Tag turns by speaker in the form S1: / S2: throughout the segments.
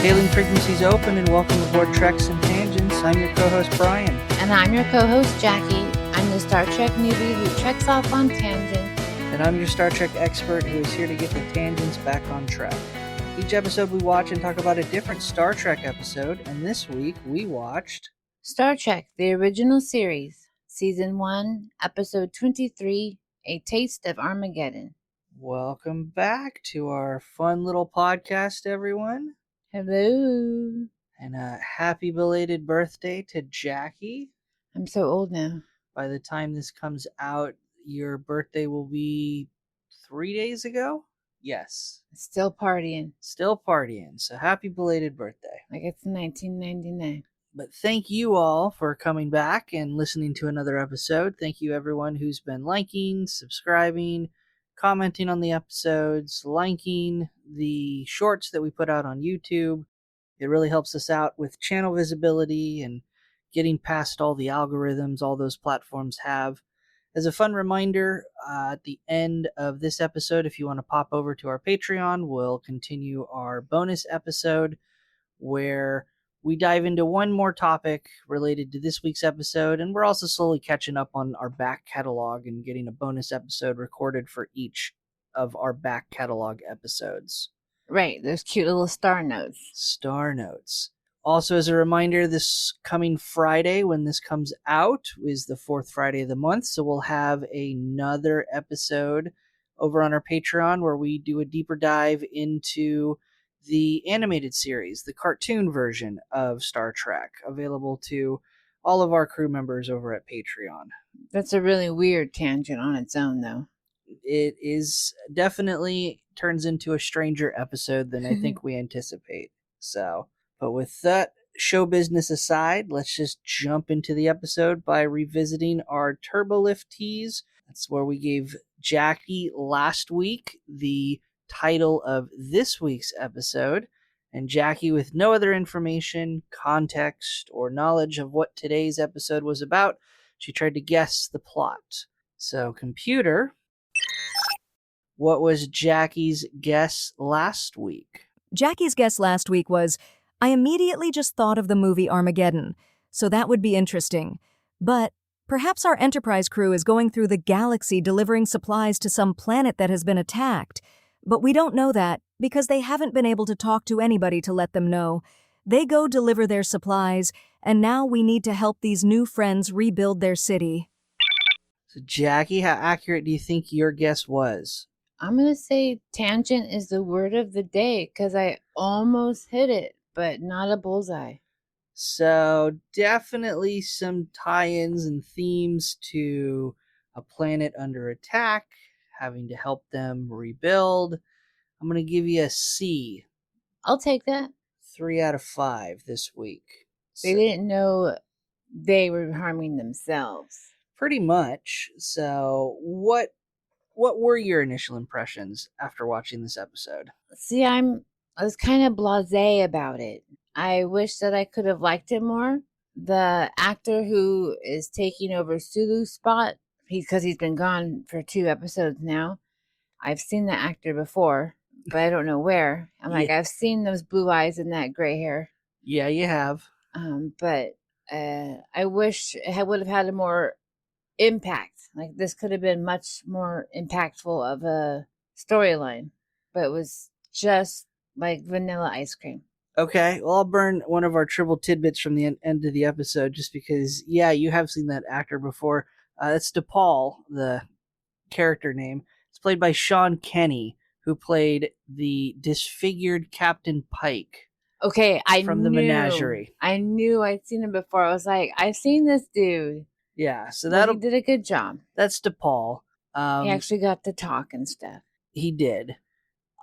S1: Hailing frequencies open and welcome aboard Treks and Tangents. I'm your co-host Brian.
S2: And I'm your co-host Jackie. I'm the Star Trek newbie who treks off on tangents.
S1: And I'm your Star Trek expert who is here to get the tangents back on track. Each episode we watch and talk about a different Star Trek episode, and this week we watched
S2: Star Trek, the original series, Season 1, Episode 23, A Taste of Armageddon.
S1: Welcome back to our fun little podcast, everyone.
S2: Hello.
S1: And a happy belated birthday to Jaci.
S2: I'm so old now.
S1: By the time this comes out, your birthday will be 3 days ago? Yes.
S2: Still partying.
S1: Still partying. So happy belated birthday.
S2: Like it's 1999.
S1: But thank you all for coming back and listening to another episode. Thank you everyone who's been liking, subscribing, commenting on the episodes, liking the shorts that we put out on YouTube. It really helps us out with channel visibility and getting past all the algorithms all those platforms have. As a fun reminder, at the end of this episode, if you want to pop over to our Patreon, we'll continue our bonus episode where we dive into one more topic related to this week's episode, and we're also slowly catching up on our back catalog and getting a bonus episode recorded for each of our back catalog episodes.
S2: Right, those cute little star notes.
S1: Star notes. Also, as a reminder, this coming Friday, when this comes out, is the fourth Friday of the month, so we'll have another episode over on our Patreon where we do a deeper dive into the animated series, the cartoon version of Star Trek, available to all of our crew members over at Patreon.
S2: That's a really weird tangent on its own, though.
S1: It is definitely turns into a stranger episode than I think we anticipate. So, but with that show business aside, let's just jump into the episode by revisiting our Turbolift tease. That's where we gave Jackie last week the title of this week's episode, and Jackie, with no other information, context, or knowledge of what today's episode was about, she tried to guess the plot. So, computer, what was Jackie's guess last week?
S3: Jackie's guess last week was, I immediately just thought of the movie Armageddon, so that would be interesting. But perhaps our Enterprise crew is going through the galaxy delivering supplies to some planet that has been attacked. But we don't know that because they haven't been able to talk to anybody to let them know. They go deliver their supplies, and now we need to help these new friends rebuild their city.
S1: So, Jackie, how accurate do you think your guess was?
S2: I'm going to say tangent is the word of the day because I almost hit it, but not a bullseye.
S1: So, definitely some tie-ins and themes to a planet under attack, having to help them rebuild. I'm going to give you a C.
S2: I'll take that.
S1: 3 out of 5 this week.
S2: They didn't know they were harming themselves.
S1: Pretty much. So, what were your initial impressions after watching this episode?
S2: See, I was kind of blasé about it. I wish that I could have liked it more. The actor who is taking over Sulu's spot, because he's been gone for 2 episodes now. I've seen the actor before, but I don't know where. I've seen those blue eyes and that gray hair.
S1: Yeah, you have.
S2: But I wish it would have had a more impact. Like, this could have been much more impactful of a storyline, but it was just like vanilla ice cream.
S1: Okay, well, I'll burn one of our triple tidbits from the end of the episode just because, yeah, you have seen that actor before. That's DePaul, the character name. It's played by Sean Kenny, who played the disfigured Captain Pike.
S2: Okay,
S1: from the Menagerie.
S2: I knew I'd seen him before. I was like, I've seen this dude.
S1: Yeah, so
S2: he did a good job.
S1: That's DePaul.
S2: He actually got to talk and stuff.
S1: He did.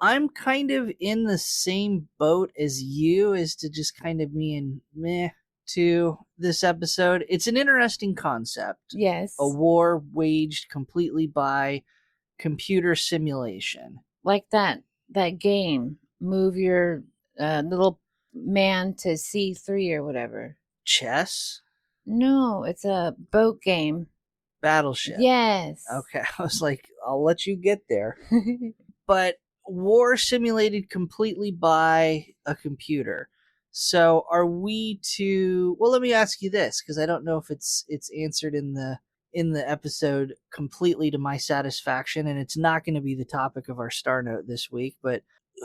S1: I'm kind of in the same boat as you, as to just kind of being meh to this episode. It's an interesting concept.
S2: Yes.
S1: A war waged completely by computer simulation.
S2: Like that game, move your little man to C3 or whatever.
S1: Chess?
S2: No, it's a boat game.
S1: Battleship.
S2: Yes.
S1: Okay, I was like, I'll let you get there. But war simulated completely by a computer. So are we to, well, let me ask you this, because I don't know if it's answered in the episode completely to my satisfaction, and it's not going to be the topic of our star note this week, but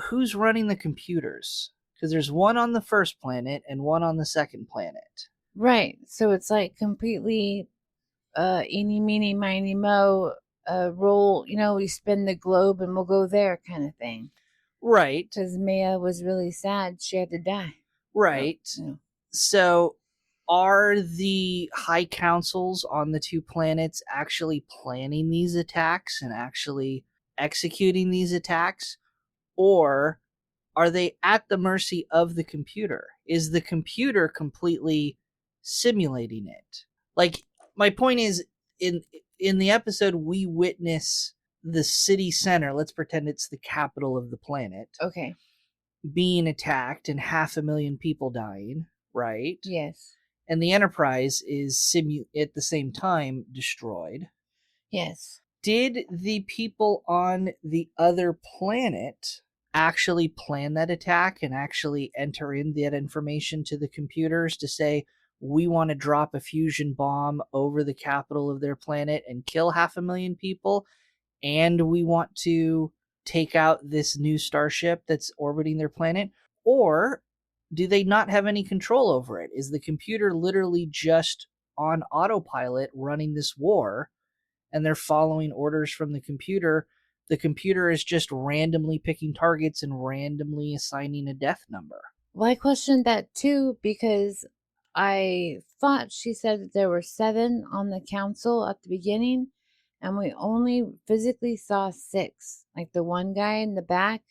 S1: who's running the computers? Because there's one on the first planet and one on the second planet.
S2: Right. So it's like completely eeny, meeny, miny, mo, roll, we spin the globe and we'll go there kind of thing.
S1: Right.
S2: Because Maya was really sad. She had to die.
S1: Right. So are the high councils on the two planets actually planning these attacks and actually executing these attacks? Or are they at the mercy of the computer? Is the computer completely simulating it? Like, my point is, in the episode, we witness the city center, let's pretend it's the capital of the planet,
S2: Okay.
S1: being attacked and 500,000 people dying, right?
S2: Yes.
S1: And the Enterprise is at the same time destroyed.
S2: Yes.
S1: Did the people on the other planet actually plan that attack and actually enter in that information to the computers to say, we want to drop a fusion bomb over the capital of their planet and kill 500,000 people, and we want to take out this new starship that's orbiting their planet? Or do they not have any control over it? Is the computer literally just on autopilot running this war, and they're following orders from the computer? The computer is just randomly picking targets and randomly assigning a death number.
S2: Well, I questioned that too, because I thought she said that there were 7 on the council at the beginning, and we only physically saw 6. Like the one guy in the back,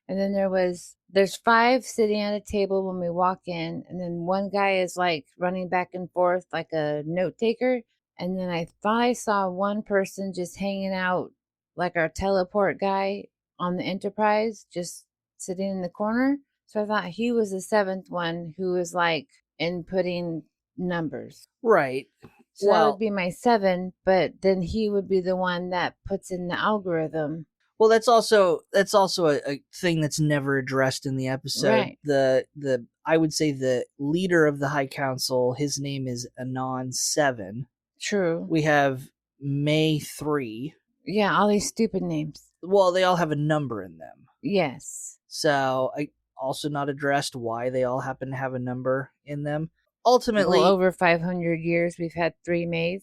S2: and then there's 5 sitting at a table when we walk in, and then one guy is like running back and forth like a note taker, and then I thought I saw one person just hanging out like our teleport guy on the Enterprise, just sitting in the corner. So I thought he was the 7th one who was like inputting numbers.
S1: Right.
S2: So that would be my 7, but then he would be the one that puts in the algorithm.
S1: Well, that's also a thing that's never addressed in the episode.
S2: Right.
S1: The I would say the leader of the High Council, his name is Anon 7.
S2: True.
S1: We have May 3.
S2: Yeah, all these stupid names.
S1: Well, they all have a number in them.
S2: Yes.
S1: So I also not addressed why they all happen to have a number in them. Ultimately,
S2: well, over 500 years, we've had 3 Mays.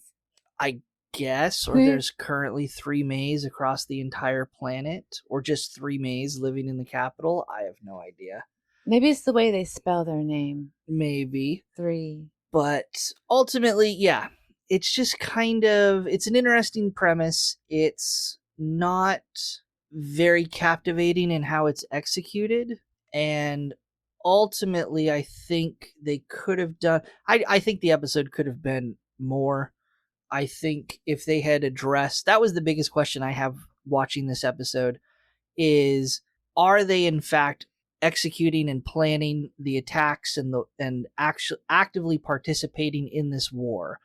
S1: I guess, or there's currently 3 Mays across the entire planet, or just 3 Mays living in the capital. I have no idea.
S2: Maybe it's the way they spell their name.
S1: Maybe.
S2: 3.
S1: But ultimately, yeah, it's just it's an interesting premise. It's not very captivating in how it's executed, and ultimately I think they could have done, I think the episode could have been more. I think if they had addressed, that was the biggest question I have watching this episode, is are they in fact executing and planning the attacks and actually actively participating in this war,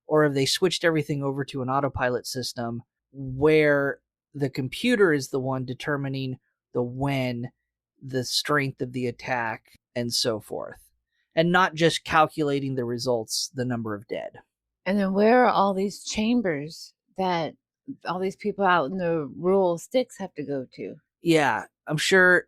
S1: or have they switched everything over to an autopilot system where the computer is the one determining the strength of the attack, and so forth, and not just calculating the results, the number of dead.
S2: And then where are all these chambers that all these people out in the rural sticks have to go to?
S1: Yeah, I'm sure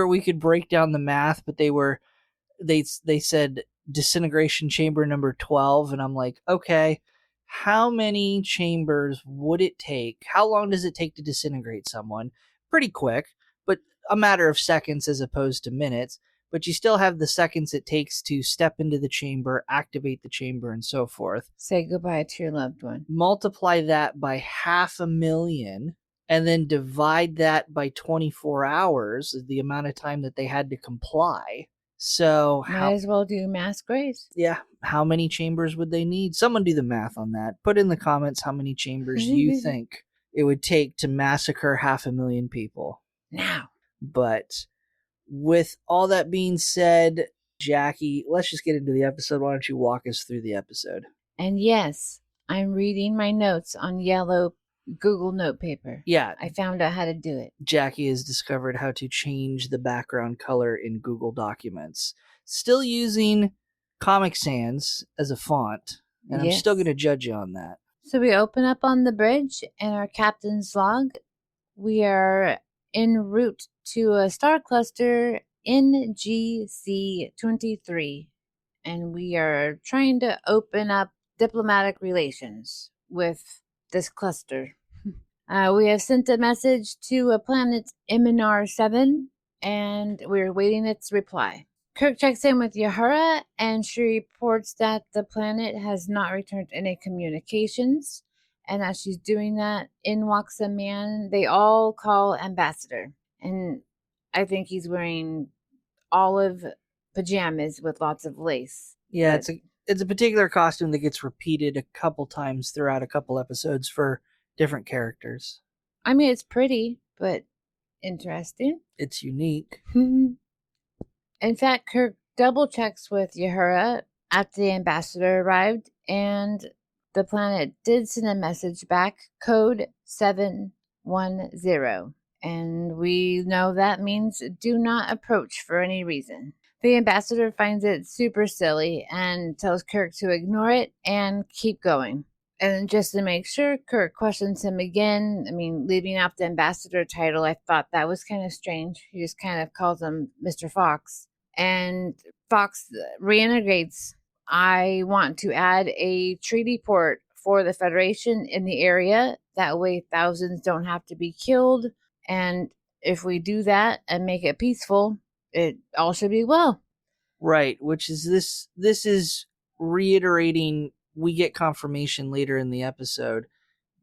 S1: we could break down the math, but they said disintegration chamber number 12, and I'm like, okay, how many chambers would it take? How long does it take to disintegrate someone? Pretty quick, but a matter of seconds as opposed to minutes. But you still have the seconds it takes to step into the chamber, activate the chamber, and so forth.
S2: Say goodbye to your loved one.
S1: Multiply that by 500,000, and then divide that by 24 hours, the amount of time that they had to comply. So
S2: might as well do mass graves.
S1: Yeah, how many chambers would they need? Someone do the math on that. Put in the comments how many chambers you think it would take to massacre 500,000 people.
S2: Now.
S1: But with all that being said, Jaci, let's just get into the episode. Why don't you walk us through the episode?
S2: And yes, I'm reading my notes on yellow Google note paper.
S1: Yeah.
S2: I found out how to do it.
S1: Jaci has discovered how to change the background color in Google Documents. Still using Comic Sans as a font, and I'm still
S2: Yes.
S1: going to judge you on that.
S2: So we open up on the bridge and our captain's log. We are en route to a star cluster NGC23, and we are trying to open up diplomatic relations with this cluster. We have sent a message to a planet MNR7, and we're waiting its reply. Kirk checks in with Yahura, and she reports that the planet has not returned any communications. And as she's doing that, in walks a man they all call Ambassador. And I think he's wearing olive pajamas with lots of lace.
S1: Yeah, it's a particular costume that gets repeated a couple times throughout a couple episodes for different characters.
S2: I mean, it's pretty, but interesting.
S1: It's unique.
S2: In fact, Kirk double checks with Yahura after the ambassador arrived, and the planet did send a message back, code 710. And we know that means do not approach for any reason. The ambassador finds it super silly and tells Kirk to ignore it and keep going. And just to make sure, Kirk questions him again. I mean, leaving out the ambassador title, I thought that was kind of strange. He just kind of calls him Mr. Fox. And Fox reintegrates. I want to add a treaty port for the Federation in the area. That way, thousands don't have to be killed. And if we do that and make it peaceful, it all should be well.
S1: Right, which is this is reiterating, we get confirmation later in the episode,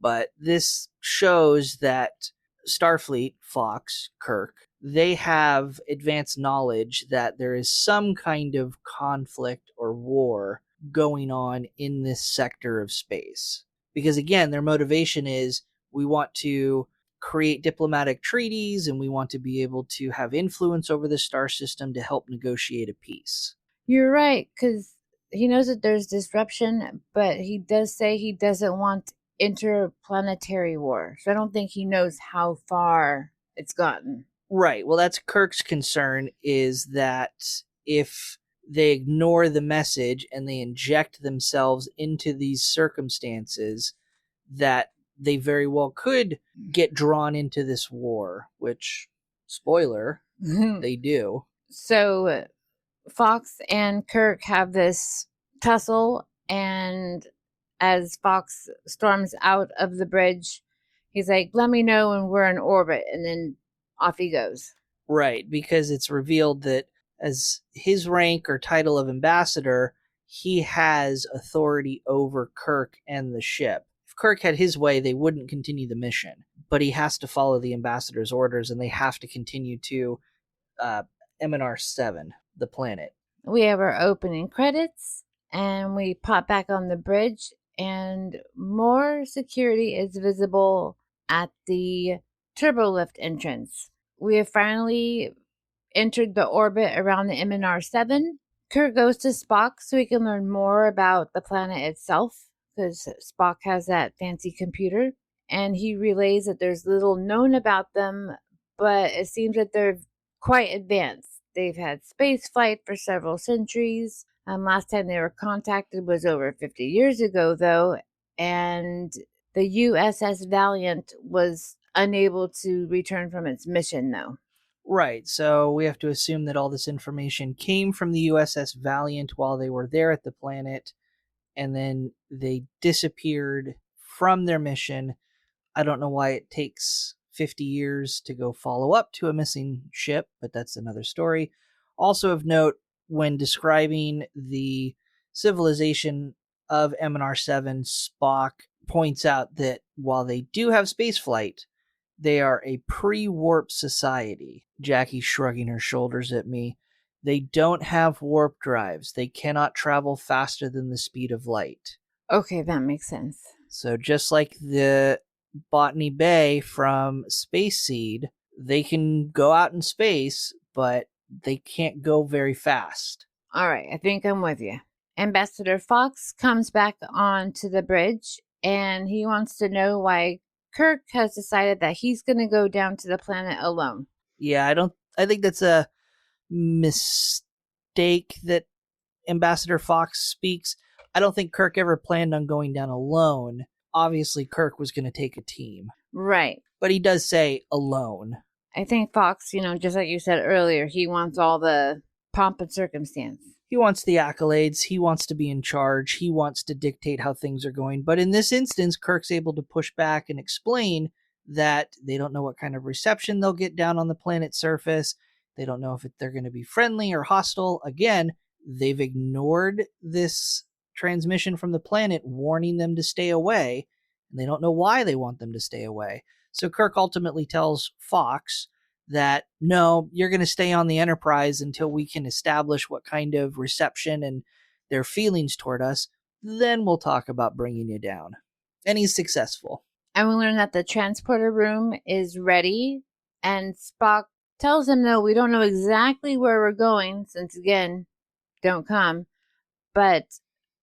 S1: but this shows that Starfleet, Fox, Kirk, they have advanced knowledge that there is some kind of conflict or war going on in this sector of space. Because again, their motivation is, we want to create diplomatic treaties and we want to be able to have influence over the star system to help negotiate a peace.
S2: You're right, because he knows that there's disruption, but he does say he doesn't want interplanetary war. So I don't think he knows how far it's gotten.
S1: Right. Well, that's Kirk's concern, is that if they ignore the message and they inject themselves into these circumstances, that they very well could get drawn into this war, which, spoiler, they do.
S2: So Fox and Kirk have this tussle, and as Fox storms out of the bridge, he's like, let me know when we're in orbit, and then off he goes.
S1: Right, because it's revealed that as his rank or title of ambassador, he has authority over Kirk and the ship. If Kirk had his way, they wouldn't continue the mission, but he has to follow the ambassador's orders, and they have to continue to MNR 7, the planet.
S2: We have our opening credits, and we pop back on the bridge, and more security is visible at the turbolift entrance. We have finally entered the orbit around the MNR 7. Kirk goes to Spock so he can learn more about the planet itself, because Spock has that fancy computer, and he relays that there's little known about them, but it seems that they're quite advanced. They've had space flight for several centuries. Last time they were contacted was over 50 years ago, though, and the USS Valiant was unable to return from its mission, though.
S1: Right, so we have to assume that all this information came from the USS Valiant while they were there at the planet, and then they disappeared from their mission. I don't know why it takes 50 years to go follow up to a missing ship, but that's another story. Also of note, when describing the civilization of MNR7, Spock points out that while they do have spaceflight, they are a pre-warp society. Jaci shrugging her shoulders at me. They don't have warp drives. They cannot travel faster than the speed of light.
S2: Okay, that makes sense.
S1: So just like the Botany Bay from Space Seed, they can go out in space, but they can't go very fast.
S2: All right, I think I'm with you. Ambassador Fox comes back onto the bridge, and he wants to know why Kirk has decided that he's going to go down to the planet alone.
S1: Yeah, I think that's a mistake mistake that Ambassador Fox speaks. I don't think Kirk ever planned on going down alone. Obviously, Kirk was going to take a team.
S2: Right.
S1: But he does say alone.
S2: I think Fox, just like you said earlier, he wants all the pomp and circumstance.
S1: He wants the accolades. He wants to be in charge. He wants to dictate how things are going. But in this instance, Kirk's able to push back and explain that they don't know what kind of reception they'll get down on the planet's surface. They don't know if they're going to be friendly or hostile. Again, they've ignored this transmission from the planet warning them to stay away, and they don't know why they want them to stay away. So Kirk ultimately tells Fox that, no, you're going to stay on the Enterprise until we can establish what kind of reception and their feelings toward us. Then we'll talk about bringing you down. And he's successful.
S2: And we learn that the transporter room is ready, and Spock tells him, no, we don't know exactly where we're going, since, again, don't come, but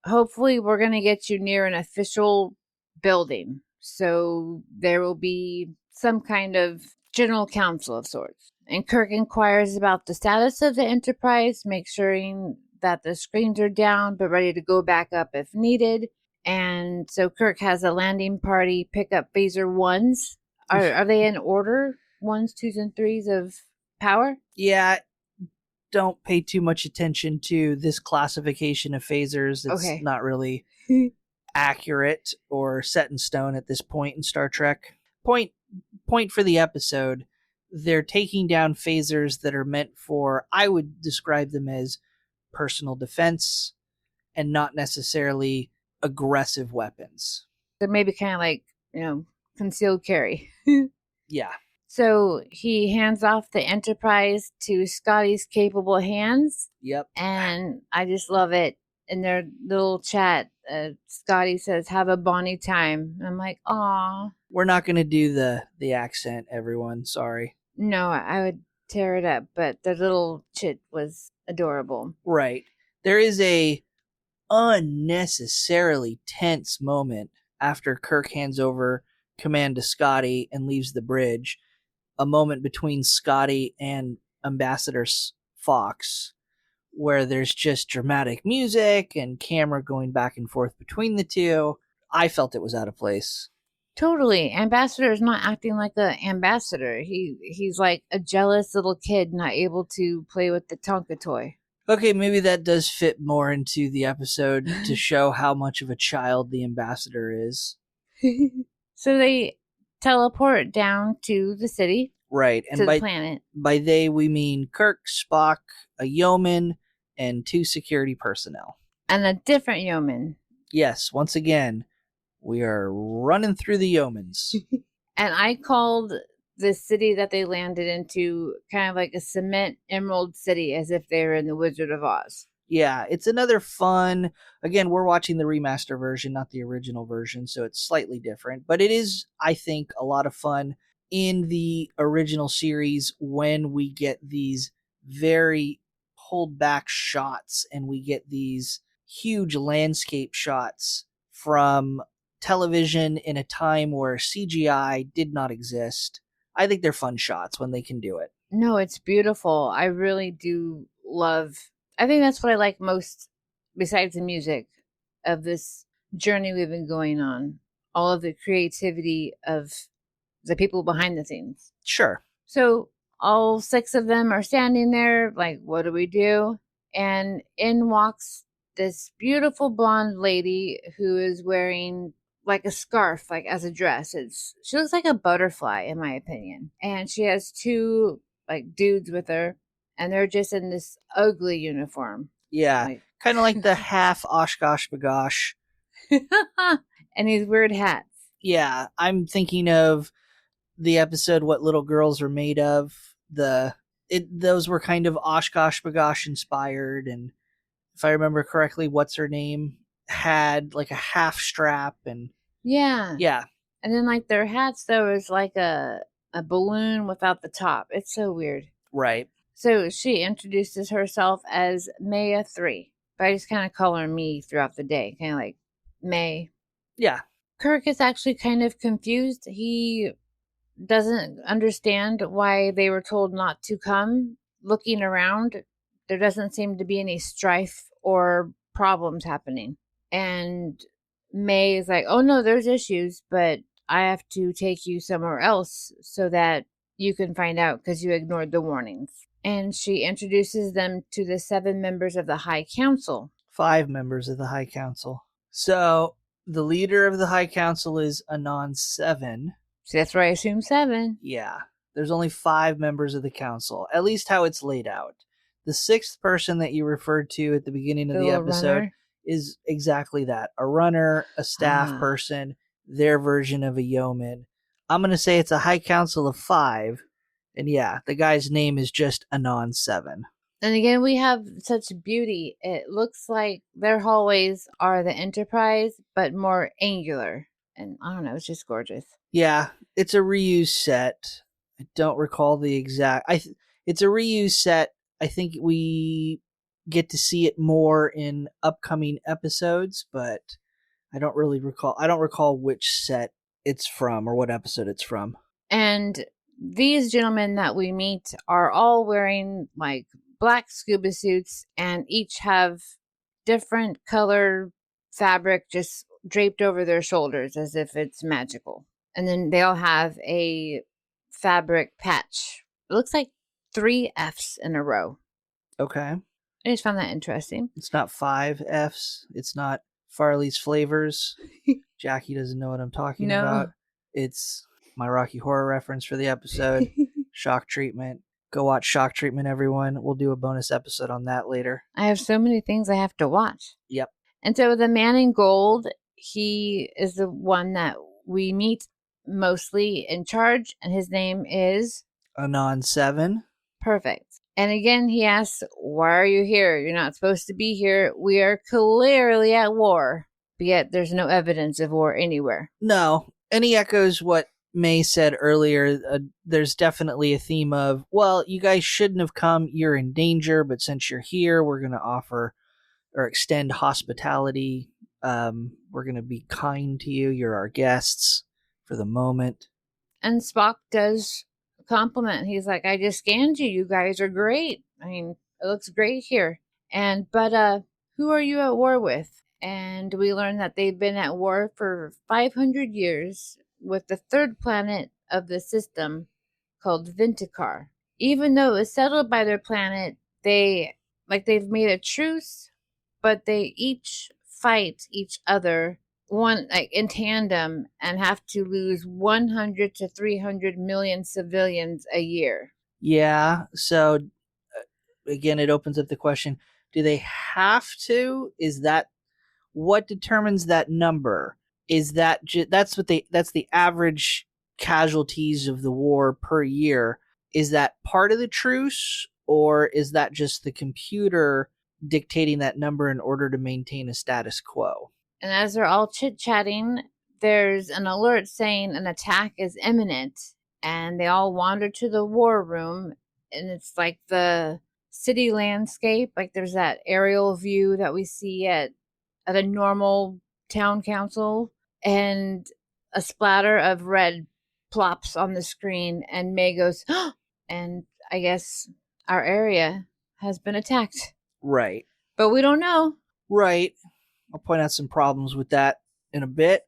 S2: hopefully we're going to get you near an official building. So there will be some kind of general council of sorts. And Kirk inquires about the status of the Enterprise, make sure that the screens are down but ready to go back up if needed. And so Kirk has a landing party pick up phaser 1s. Are they in order? 1s, 2s, and 3s of power?
S1: Yeah, don't pay too much attention to this classification of phasers. It's not really accurate or set in stone at this point in Star Trek. Point for the episode, they're taking down phasers that are meant for, I would describe them as personal defense and not necessarily aggressive weapons.
S2: They're maybe kind of like, concealed carry.
S1: Yeah.
S2: So he hands off the Enterprise to Scotty's capable hands.
S1: Yep.
S2: And I just love it. In their little chat, Scotty says, have a bonny time. I'm like, aw.
S1: We're not going to do the accent, everyone. Sorry.
S2: No, I would tear it up, but the little chit was adorable.
S1: Right. There is a unnecessarily tense moment after Kirk hands over command to Scotty and leaves the bridge. A moment between Scotty and Ambassador Fox where there's just dramatic music and camera going back and forth between the two. I felt it was out of place.
S2: Totally. Ambassador is not acting like an ambassador. He's like a jealous little kid not able to play with the Tonka toy.
S1: Okay, maybe that does fit more into the episode to show how much of a child the ambassador is.
S2: So they teleport down to the city.
S1: Right. And
S2: to the planet.
S1: By they, we mean Kirk, Spock, a yeoman, and 2 security personnel.
S2: And a different yeoman.
S1: Yes, once again, we are running through the yeomans.
S2: And I called the city that they landed into kind of like a cement emerald city, as if they were in the Wizard of Oz.
S1: Yeah, it's another fun, again, we're watching the remaster version, not the original version, so it's slightly different. But it is, I think, a lot of fun in the original series when we get these very pulled back shots and we get these huge landscape shots from television in a time where CGI did not exist. I think they're fun shots when they can do it.
S2: No, it's beautiful. I really do love, I think that's what I like most, besides the music, of this journey we've been going on. All of the creativity of the people behind the scenes.
S1: Sure.
S2: So all 6 of them are standing there like, what do we do? And in walks this beautiful blonde lady who is wearing like a scarf, like as a dress. She looks like a butterfly, in my opinion. And she has 2 like dudes with her, and they're just in this ugly uniform.
S1: Yeah, like, kind of like the half Oshkosh Bagosh.
S2: And these weird hats.
S1: Yeah, I'm thinking of the episode What Little Girls Are Made Of. Those were kind of Oshkosh Bagosh inspired, and if I remember correctly, what's her name had like a half strap and
S2: yeah.
S1: And
S2: then like their hats though is like a balloon without the top. It's so weird.
S1: Right.
S2: So she introduces herself as Maya 3. But I just kind of call her me throughout the day. Kind of like May.
S1: Yeah.
S2: Kirk is actually kind of confused. He doesn't understand why they were told not to come. Looking around, there doesn't seem to be any strife or problems happening. And May is like, oh no, there's issues, but I have to take you somewhere else so that you can find out because you ignored the warnings. And she introduces them to the 7 members of the High Council.
S1: 5 members of the High Council. So the leader of the High Council is Anon 7.
S2: So that's where I assume 7.
S1: Yeah. There's only 5 members of the council, at least how it's laid out. The 6th person that you referred to at the beginning of the episode
S2: runner
S1: is exactly that. A runner, a staff person, their version of a yeoman. I'm going to say it's a High Council of 5. And yeah, the guy's name is just Anon 7.
S2: And again, we have such beauty. It looks like their hallways are the Enterprise, but more angular. And I don't know, it's just gorgeous.
S1: Yeah, it's a reused set. I don't recall the exact... it's a reused set. I think we get to see it more in upcoming episodes, but I don't really recall. I don't recall which set it's from or what episode it's from.
S2: And these gentlemen that we meet are all wearing like black scuba suits and each have different color fabric just draped over their shoulders as if it's magical. And then they all have a fabric patch. It looks like 3 Fs in a row.
S1: Okay.
S2: I just found that interesting.
S1: It's not 5 Fs. It's not Farley's Flavors. Jaci doesn't know what I'm talking about. It's my Rocky Horror reference for the episode. Shock Treatment. Go watch Shock Treatment, everyone. We'll do a bonus episode on that later.
S2: I have so many things I have to watch.
S1: Yep.
S2: And so the man in gold, he is the one that we meet mostly in charge, and his name is
S1: Anon 7.
S2: Perfect. And again, he asks, why are you here? You're not supposed to be here. We are clearly at war. But yet there's no evidence of war anywhere.
S1: No. And he echoes what May said earlier. There's definitely a theme of, well, you guys shouldn't have come. You're in danger, but since you're here, we're going to offer or extend hospitality. We're going to be kind to you. You're our guests for the moment.
S2: And Spock does compliment. He's like, I just scanned you. You guys are great. I mean, it looks great here. But who are you at war with? And we learn that they've been at war for 500 years with the 3rd planet of the system called Vintikar. Even though it's settled by their planet, they've made a truce, but they each fight each other in tandem and have to lose 100 to 300 million civilians a year.
S1: Yeah. So again, it opens up the question: do they have to? Is that what determines that number? Is that that's the average casualties of the war per year? Is that part of the truce, or is that just the computer dictating that number in order to maintain a status quo?
S2: And as they're all chit-chatting, there's an alert saying an attack is imminent, and they all wander to the war room, and it's like the city landscape. Like there's that aerial view that we see at a normal town council, and a splatter of red plops on the screen, and May goes, oh! And I guess our area has been attacked.
S1: Right.
S2: But we don't know.
S1: Right. I'll point out some problems with that in a bit.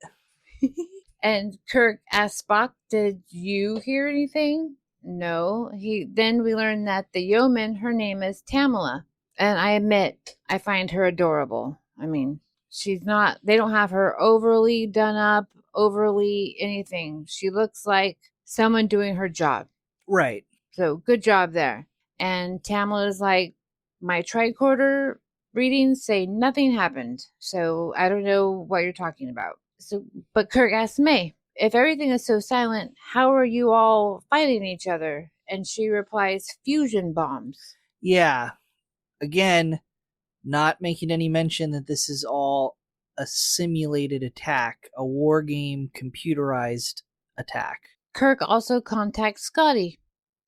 S2: And Kirk asks Spock, did you hear anything? No. Then we learn that the yeoman, her name is Tamala. And I admit, I find her adorable. I mean, they don't have her overly done up, overly anything. She looks like someone doing her job.
S1: Right.
S2: So good job there. And Tamala is like, my tricorder readings say nothing happened. So I don't know what you're talking about. But Kirk asks May, if everything is so silent, how are you all fighting each other? And she replies, fusion bombs.
S1: Yeah. Again, not making any mention that this is all a simulated attack, a war game computerized attack.
S2: Kirk also contacts Scotty.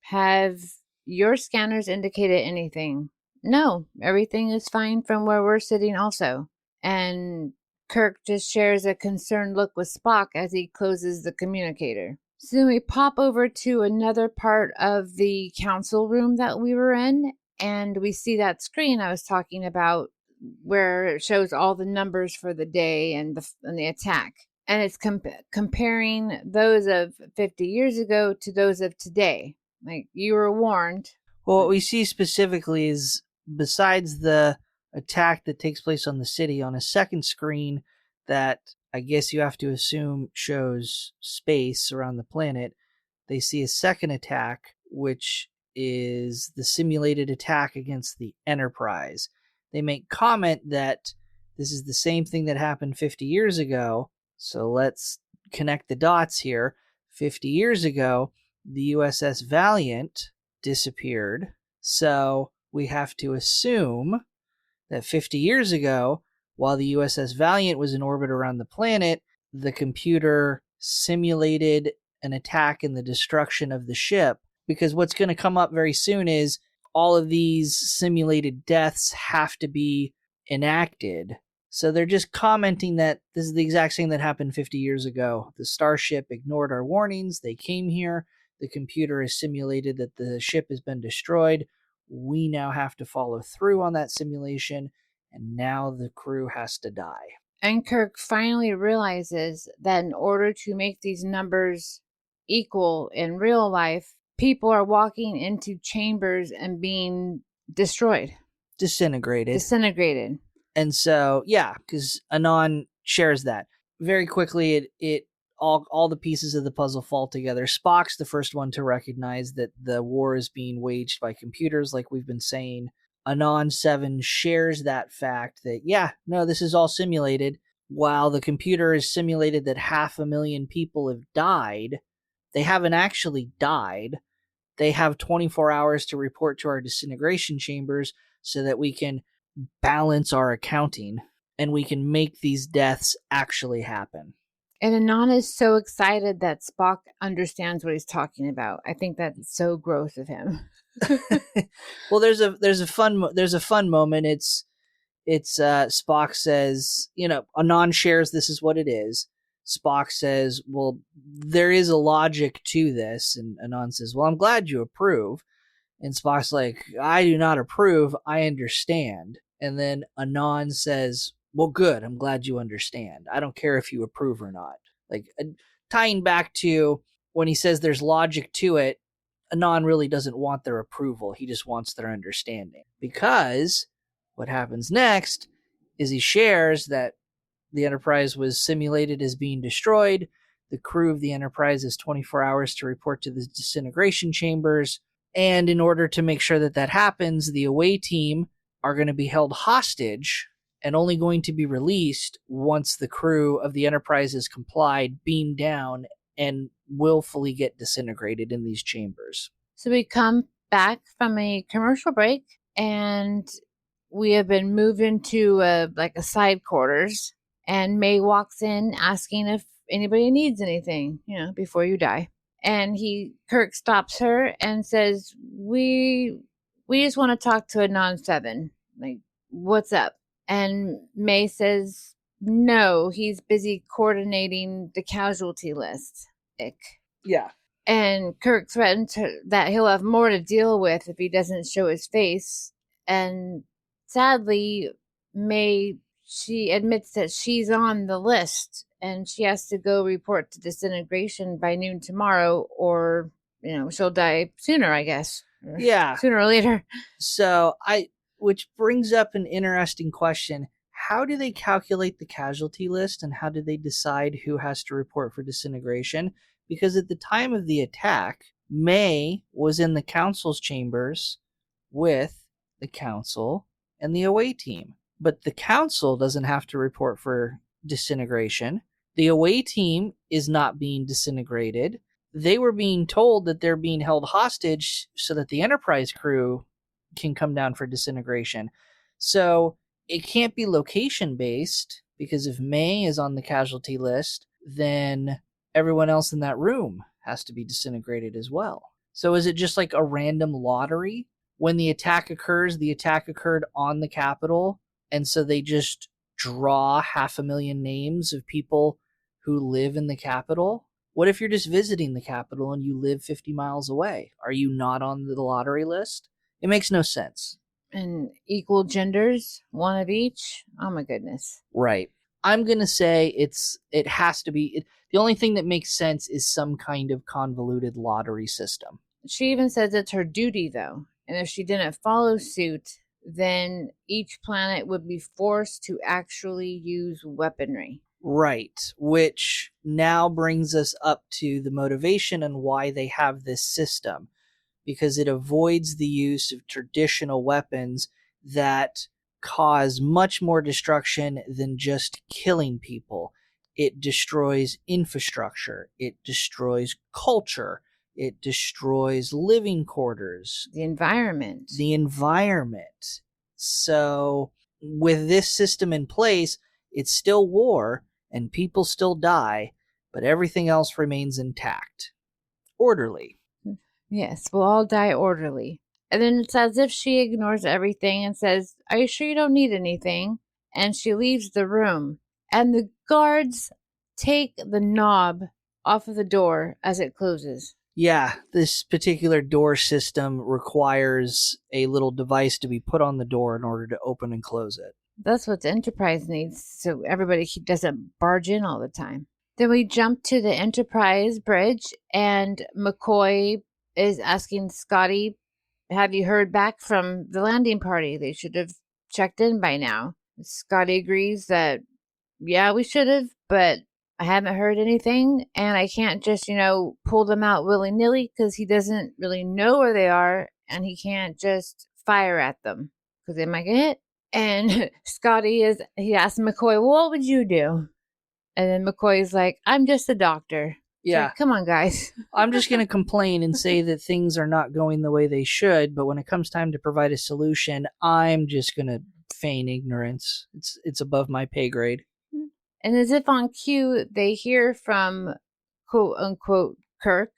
S2: Have your scanners indicated anything? No, everything is fine from where we're sitting also. And Kirk just shares a concerned look with Spock as he closes the communicator. So then we pop over to another part of the council room that we were in, And we see that screen I was talking about where it shows all the numbers for the day and the attack. And it's comparing those of 50 years ago to those of today. Like, you were warned.
S1: Well, what we see specifically is, besides the attack that takes place on the city, on a second screen that I guess you have to assume shows space around the planet, they see a second attack, which is the simulated attack against the Enterprise. They make comment that this is the same thing that happened 50 years ago. So let's connect the dots here. 50 years ago, the USS Valiant disappeared. So we have to assume that 50 years ago, while the USS Valiant was in orbit around the planet, the computer simulated an attack and the destruction of the ship. Because what's going to come up very soon is all of these simulated deaths have to be enacted. So they're just commenting that this is the exact same that happened 50 years ago. The starship ignored our warnings. They came here. The computer has simulated that the ship has been destroyed. We now have to follow through on that simulation, and now the crew has to die.
S2: And Kirk finally realizes that in order to make these numbers equal in real life, people are walking into chambers and being destroyed. Disintegrated.
S1: And so, yeah, because Anon shares that. Very quickly, it all the pieces of the puzzle fall together. Spock's the first one to recognize that the war is being waged by computers, like we've been saying. Anon 7 shares that fact that, yeah, no, this is all simulated. While the computer has simulated that 500,000 people have died, they haven't actually died. They have 24 hours to report to our disintegration chambers so that we can balance our accounting and we can make these deaths actually happen.
S2: And Anon is so excited that Spock understands what he's talking about. I think that's so gross of him.
S1: Well, there's a fun moment. It's Spock says, Anon shares this is what it is. Spock says, well, there is a logic to this. And Anon says, well, I'm glad you approve. And Spock's like, I do not approve. I understand. And then Anon says, well, good. I'm glad you understand. I don't care if you approve or not. Like, tying back to when he says there's logic to it, Anon really doesn't want their approval. He just wants their understanding. Because what happens next is he shares that the Enterprise was simulated as being destroyed. The crew of the Enterprise has 24 hours to report to the disintegration chambers. And in order to make sure that that happens, the away team are going to be held hostage and only going to be released once the crew of the Enterprise has complied, beamed down, and willfully get disintegrated in these chambers.
S2: So we come back from a commercial break, and we have been moved into a side quarters, and May walks in asking if anybody needs anything, before you die. And Kirk stops her and says, we just want to talk to Anon 7. Like, what's up? And May says, no, he's busy coordinating the casualty list. Ick.
S1: Yeah.
S2: And Kirk threatens that he'll have more to deal with if he doesn't show his face. And sadly, May, she admits that she's on the list and she has to go report to disintegration by noon tomorrow, or, she'll die sooner, I guess.
S1: Yeah.
S2: Sooner or later.
S1: So which brings up an interesting question. How do they calculate the casualty list, and how do they decide who has to report for disintegration? Because at the time of the attack, May was in the council's chambers with the council and the away team. But the council doesn't have to report for disintegration. The away team is not being disintegrated. They were being told that they're being held hostage so that the Enterprise crew can come down for disintegration. So it can't be location based, because if May is on the casualty list, then everyone else in that room has to be disintegrated as well. So is it just like a random lottery? When the attack occurs, the attack occurred on the Capitol, and so they just draw 500,000 names of people who live in the Capitol? What if you're just visiting the Capitol and you live 50 miles away? Are you not on the lottery list? It makes no sense.
S2: And equal genders, one of each. Oh my goodness.
S1: Right. I'm going to say it has to be the only thing that makes sense is some kind of convoluted lottery system.
S2: She even says it's her duty, though. And if she didn't follow suit, then each planet would be forced to actually use weaponry.
S1: Right. Which now brings us up to the motivation and why they have this system. Because it avoids the use of traditional weapons that cause much more destruction than just killing people. It destroys infrastructure. It destroys culture. It destroys living quarters.
S2: The environment.
S1: So, with this system in place, it's still war and people still die, but everything else remains intact. Orderly.
S2: Yes, we'll all die orderly. And then it's as if she ignores everything and says, "Are you sure you don't need anything?" And she leaves the room. And the guards take the knob off of the door as it closes.
S1: Yeah, this particular door system requires a little device to be put on the door in order to open and close it.
S2: That's what the Enterprise needs, so everybody doesn't barge in all the time. Then we jump to the Enterprise bridge, and McCoy is asking Scotty, "Have you heard back from the landing party? They should have checked in by now." Scotty agrees that, yeah, we should have, but I haven't heard anything, and I can't just, pull them out willy-nilly because he doesn't really know where they are, and he can't just fire at them because they might get hit. And he asked McCoy, "Well, what would you do?" And then McCoy's like, "I'm just a doctor."
S1: Yeah.
S2: Like, come on, guys.
S1: I'm just going to complain and say that things are not going the way they should, but when it comes time to provide a solution, I'm just going to feign ignorance. It's above my pay grade.
S2: And as if on cue, they hear from quote unquote Kirk,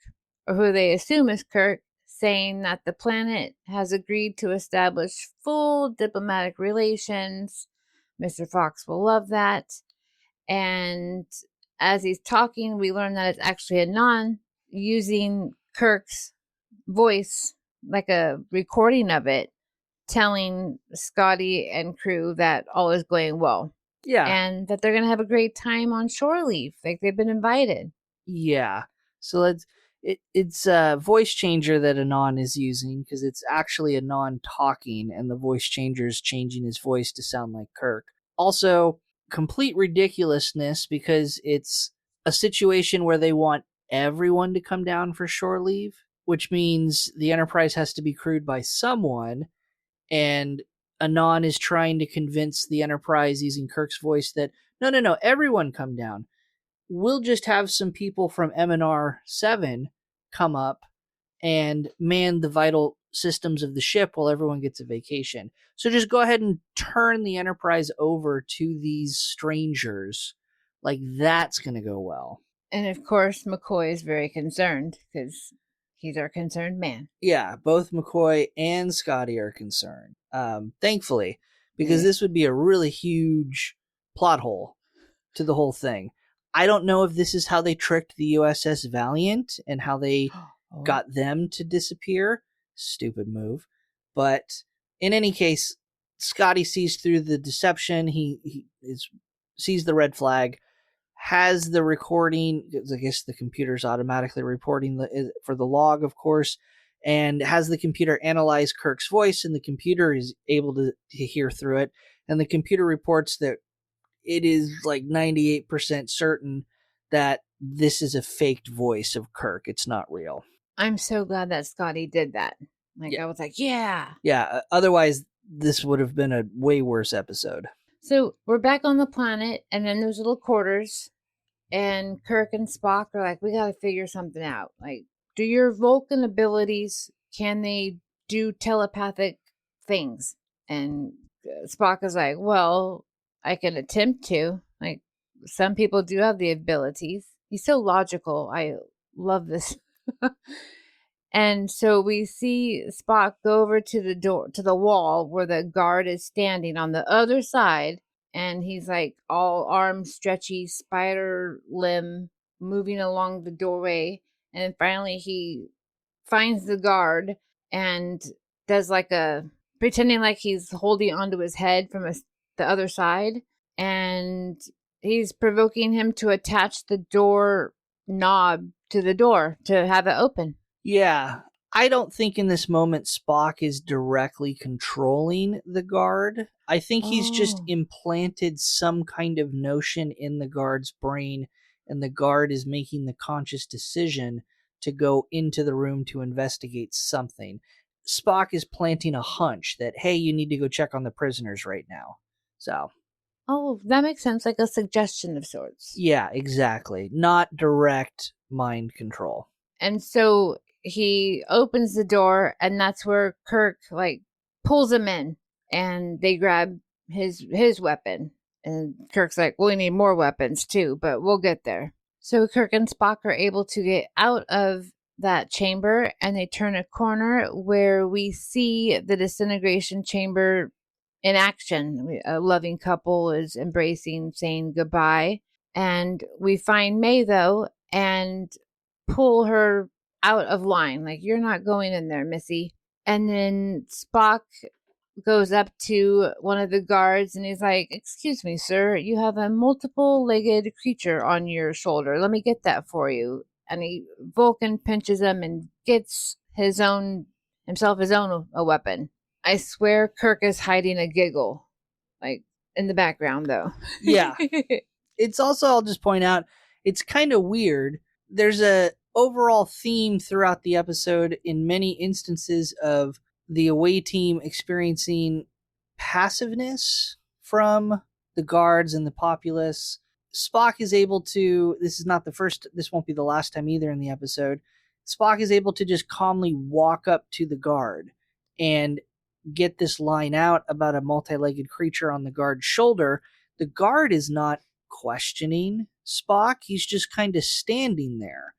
S2: or who they assume is Kirk, saying that the planet has agreed to establish full diplomatic relations. Mr. Fox will love that. And as he's talking, we learn that it's actually Anon using Kirk's voice, like a recording of it, telling Scotty and crew that all is going well.
S1: Yeah.
S2: And that they're going to have a great time on shore leave. Like they've been invited.
S1: Yeah. So it's a voice changer that Anon is using because it's actually Anon talking and the voice changer is changing his voice to sound like Kirk. Also, complete ridiculousness because it's a situation where they want everyone to come down for shore leave, which means the Enterprise has to be crewed by someone, and Anon is trying to convince the Enterprise using Kirk's voice that no, everyone come down. We'll just have some people from MNR 7 come up and man the vital systems of the ship while everyone gets a vacation. So just go ahead and turn the Enterprise over to these strangers. Like, that's going to go well.
S2: And of course, McCoy is very concerned because he's our concerned man.
S1: Yeah, both McCoy and Scotty are concerned. Thankfully, because this would be a really huge plot hole to the whole thing. I don't know if this is how they tricked the USS Valiant and how they got them to disappear. Stupid move. But in any case, Scotty sees through the deception. He sees the red flag, has the recording. I guess the computer's automatically reporting for the log, of course, and has the computer analyze Kirk's voice, and the computer is able to hear through it. And the computer reports that it is like 98% certain that this is a faked voice of Kirk. It's not real.
S2: I'm so glad that Scotty did that. I was like, yeah.
S1: Yeah, otherwise this would have been a way worse episode.
S2: So we're back on the planet, and then those little quarters, and Kirk and Spock are like, we got to figure something out. Like, do your Vulcan abilities, can they do telepathic things? And Spock is like, well, I can attempt to. Like, some people do have the abilities. He's so logical. I love this. And so we see Spock go over to the door, to the wall where the guard is standing on the other side. And he's like all arms stretchy, spider limb, moving along the doorway. And finally he finds the guard and does like a pretending like he's holding onto his head from the other side, and he's provoking him to attach the door knob to the door to have it open.
S1: Yeah. I don't think in this moment Spock is directly controlling the guard. I think he's just implanted some kind of notion in the guard's brain, and the guard is making the conscious decision to go into the room to investigate something. Spock is planting a hunch that, hey, you need to go check on the prisoners right now. So.
S2: Oh, that makes sense. Like a suggestion of sorts.
S1: Yeah, exactly. Not direct mind control.
S2: And so he opens the door, and that's where Kirk like pulls him in, and they grab his weapon. And Kirk's like, "We need more weapons too, but we'll get there." So Kirk and Spock are able to get out of that chamber, and they turn a corner where we see the disintegration chamber in action. A loving couple is embracing, saying goodbye. And we find May, though, and pull her out of line. Like, you're not going in there, Missy. And then Spock goes up to one of the guards and he's like, "Excuse me, sir, you have a multiple-legged creature on your shoulder. Let me get that for you." And Vulcan pinches him and gets himself his own a weapon. I swear Kirk is hiding a giggle, like, in the background, though.
S1: Yeah. It's also, I'll just point out, it's kind of weird. There's a overall theme throughout the episode in many instances of the away team experiencing passiveness from the guards and the populace. Spock is able to, this won't be the last time either in the episode, Spock is able to just calmly walk up to the guard and get this line out about a multi-legged creature on the guard's shoulder. The guard is not questioning Spock. He's just kind of standing there.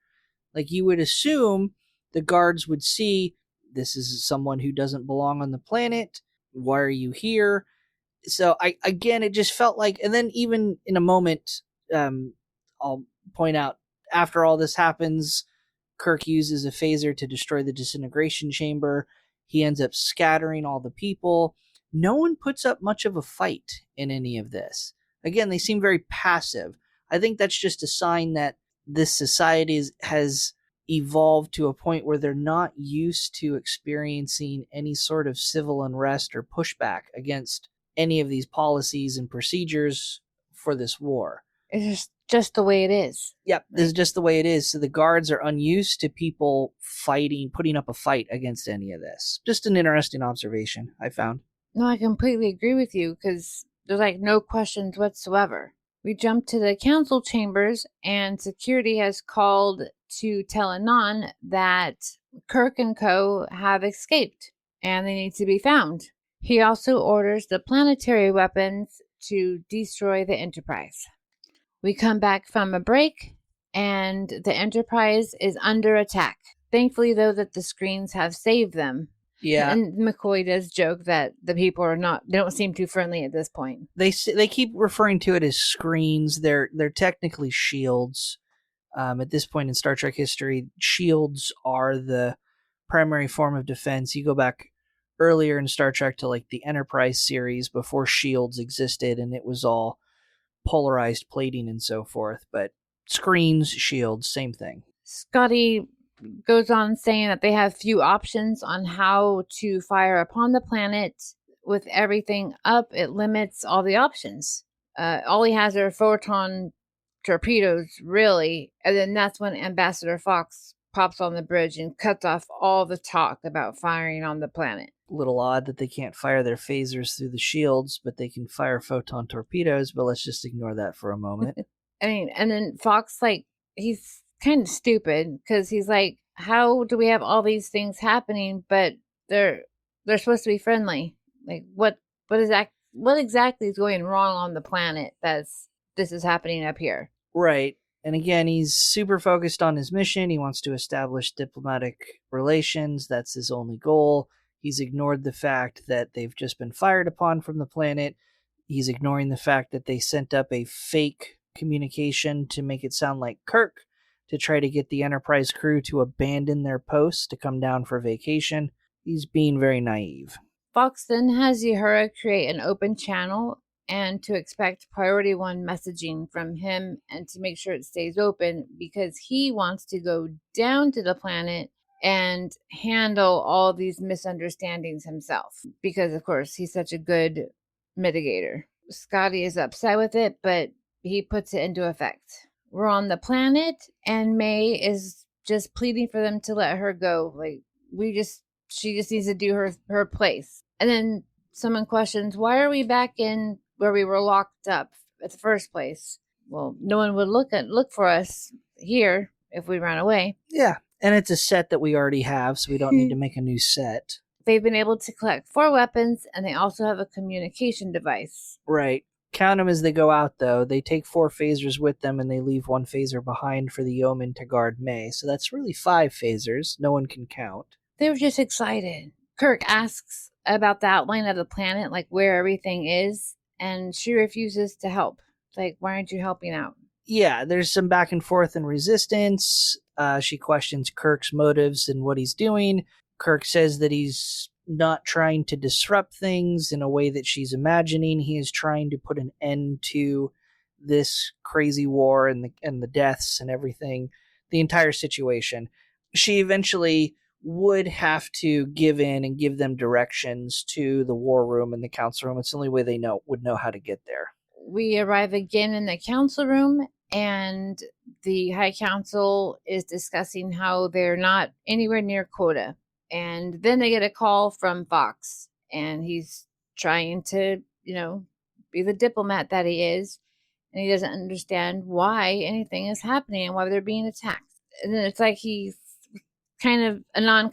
S1: Like, you would assume the guards would see, this is someone who doesn't belong on the planet. Why are you here? So it just felt like, and then even in a moment, I'll point out, after all this happens, Kirk uses a phaser to destroy the disintegration chamber. He ends up scattering all the people. No one puts up much of a fight in any of this. Again, they seem very passive. I think that's just a sign that this society has evolved to a point where they're not used to experiencing any sort of civil unrest or pushback against any of these policies and procedures for this war.
S2: It's just the way it is.
S1: Yep, this is just the way it is. So the guards are unused to people putting up a fight against any of this. Just an interesting observation I found.
S2: No, I completely agree with you, because there's like no questions whatsoever. We jump to the council chambers, and security has called to tell Anon that Kirk and co. have escaped, and they need to be found. He also orders the planetary weapons to destroy the Enterprise. We come back from a break, and the Enterprise is under attack. Thankfully, though, that the screens have saved them.
S1: Yeah.
S2: And McCoy does joke that the people they don't seem too friendly at this point.
S1: They keep referring to it as screens. They're technically shields. At this point in Star Trek history, shields are the primary form of defense. You go back earlier in Star Trek to like the Enterprise series before shields existed, and it was all polarized plating and so forth. But screens, shields, same thing.
S2: Scotty goes on saying that they have few options on how to fire upon the planet. With everything up, it limits all the options. All he has are photon torpedoes, really. And then that's when Ambassador Fox pops on the bridge and cuts off all the talk about firing on the planet.
S1: Little odd that they can't fire their phasers through the shields, but they can fire photon torpedoes, but let's just ignore that for a moment.
S2: I mean, and then Fox, like, he's kind of stupid, because he's like, how do we have all these things happening, but they're supposed to be friendly? Like, what exactly is going wrong on the planet this is happening up here?
S1: Right. And again, he's super focused on his mission. He wants to establish diplomatic relations. That's his only goal. He's ignored the fact that they've just been fired upon from the planet. He's ignoring the fact that they sent up a fake communication to make it sound like Kirk, to try to get the Enterprise crew to abandon their posts to come down for vacation. He's being very naive.
S2: Fox then has Uhura create an open channel and to expect priority 1 messaging from him and to make sure it stays open because he wants to go down to the planet and handle all these misunderstandings himself because, of course, he's such a good mitigator. Scotty is upset with it, but he puts it into effect. We're on the planet, and May is just pleading for them to let her go. Like, she just needs to do her place. And then someone questions, why are we back in where we were locked up at the first place? Well, no one would look for us here if we ran away.
S1: Yeah, and it's a set that we already have, so we don't need to make a new set.
S2: They've been able to collect 4 weapons, and they also have a communication device.
S1: Right. Count them as they go out, though. They take 4 phasers with them, and they leave 1 phaser behind for the yeoman to guard May. So that's really 5 phasers. No one can count.
S2: They were just excited. Kirk asks about the outline of the planet, like where everything is, and she refuses to help. Like, why aren't you helping out?
S1: Yeah, there's some back and forth and resistance. She questions Kirk's motives and what he's doing. Kirk says that he's not trying to disrupt things in a way that she's imagining. He is trying to put an end to this crazy war and the deaths and everything, the entire situation. She eventually would have to give in and give them directions to the war room and the council room. It's the only way they would know how to get there.
S2: We arrive again in the council room, and the High Council is discussing how they're not anywhere near quota. And then they get a call from Fox, and he's trying to, be the diplomat that he is, and he doesn't understand why anything is happening and why they're being attacked. And then it's like he's Anon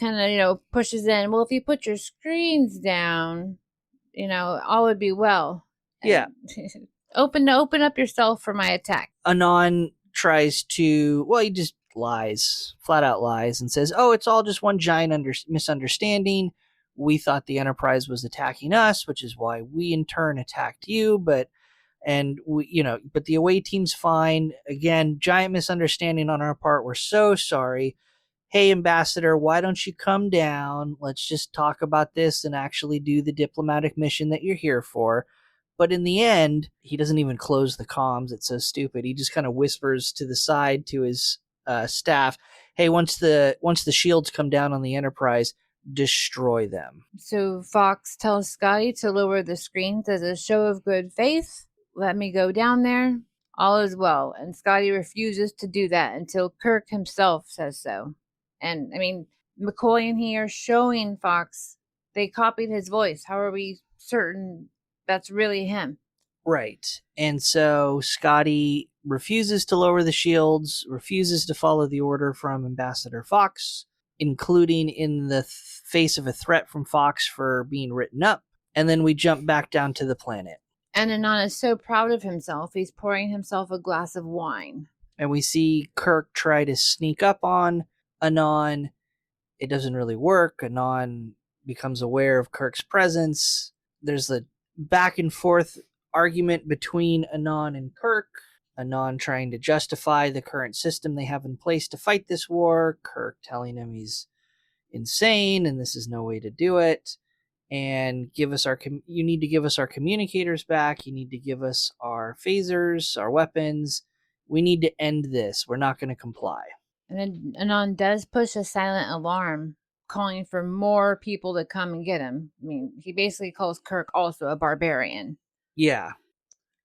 S2: pushes in, well, if you put your screens down, all would be well.
S1: Yeah.
S2: Open up yourself for my attack.
S1: Anon tries to, he just lies, flat out lies, and says, oh, it's all just one giant misunderstanding. We thought the Enterprise was attacking us, which is why we in turn attacked you, but the away team's fine. Again, giant misunderstanding on our part. We're so sorry. Hey, Ambassador, why don't you come down? Let's just talk about this and actually do the diplomatic mission that you're here for. But in the end, he doesn't even close the comms. It's so stupid. He just kind of whispers to the side to his staff, hey, once the shields come down on the Enterprise, destroy them.
S2: So Fox tells Scotty to lower the screens as a show of good faith. Let me go down there. All is well. And Scotty refuses to do that until Kirk himself says so. And, McCoy and he are showing Fox they copied his voice. How are we certain that's really him?
S1: Right. And so Scotty refuses to lower the shields, refuses to follow the order from Ambassador Fox, including in the face of a threat from Fox for being written up. And then we jump back down to the planet.
S2: And Anon is so proud of himself, he's pouring himself a glass of wine.
S1: And we see Kirk try to sneak up on Anon. It doesn't really work. Anon becomes aware of Kirk's presence. There's a back and forth argument between Anon and Kirk. Anon trying to justify the current system they have in place to fight this war. Kirk telling him he's insane and this is no way to do it. And you need to give us our communicators back. You need to give us our phasers, our weapons. We need to end this. We're not going to comply.
S2: And then Anon does push a silent alarm, calling for more people to come and get him. He basically calls Kirk also a barbarian.
S1: Yeah.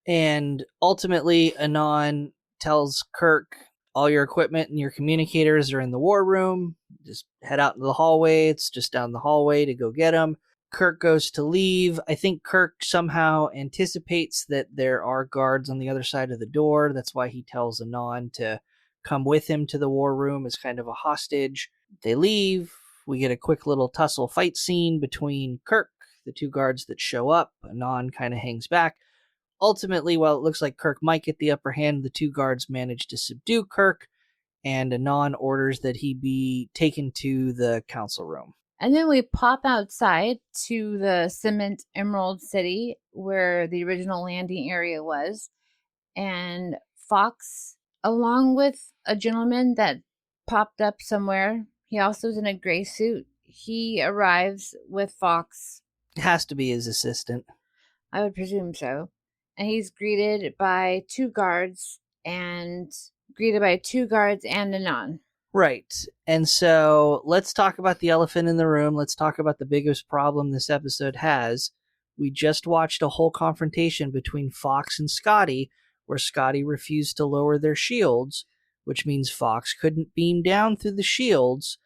S1: And ultimately, Anon tells Kirk, all your equipment and your communicators are in the war room. Just head out into the hallway. It's just down the hallway to go get them. Kirk goes to leave. I think Kirk somehow anticipates that there are guards on the other side of the door. That's why he tells Anon to come with him to the war room as kind of a hostage. They leave. We get a quick little tussle fight scene between Kirk, the 2 guards that show up. Anon kind of hangs back. Ultimately, while it looks like Kirk might get the upper hand, the 2 guards manage to subdue Kirk, and Anon orders that he be taken to the council room.
S2: And then we pop outside to the Cement Emerald City where the original landing area was. And Fox, along with a gentleman that popped up somewhere, he also is in a gray suit. he arrives with Fox.
S1: It has to be his assistant.
S2: I would presume so. And he's greeted by two guards and a nun.
S1: Right. And so let's talk about the elephant in the room. Let's talk about the biggest problem this episode has. We just watched a whole confrontation between Fox and Scotty, where Scotty refused to lower their shields, which means Fox couldn't beam down through the shields.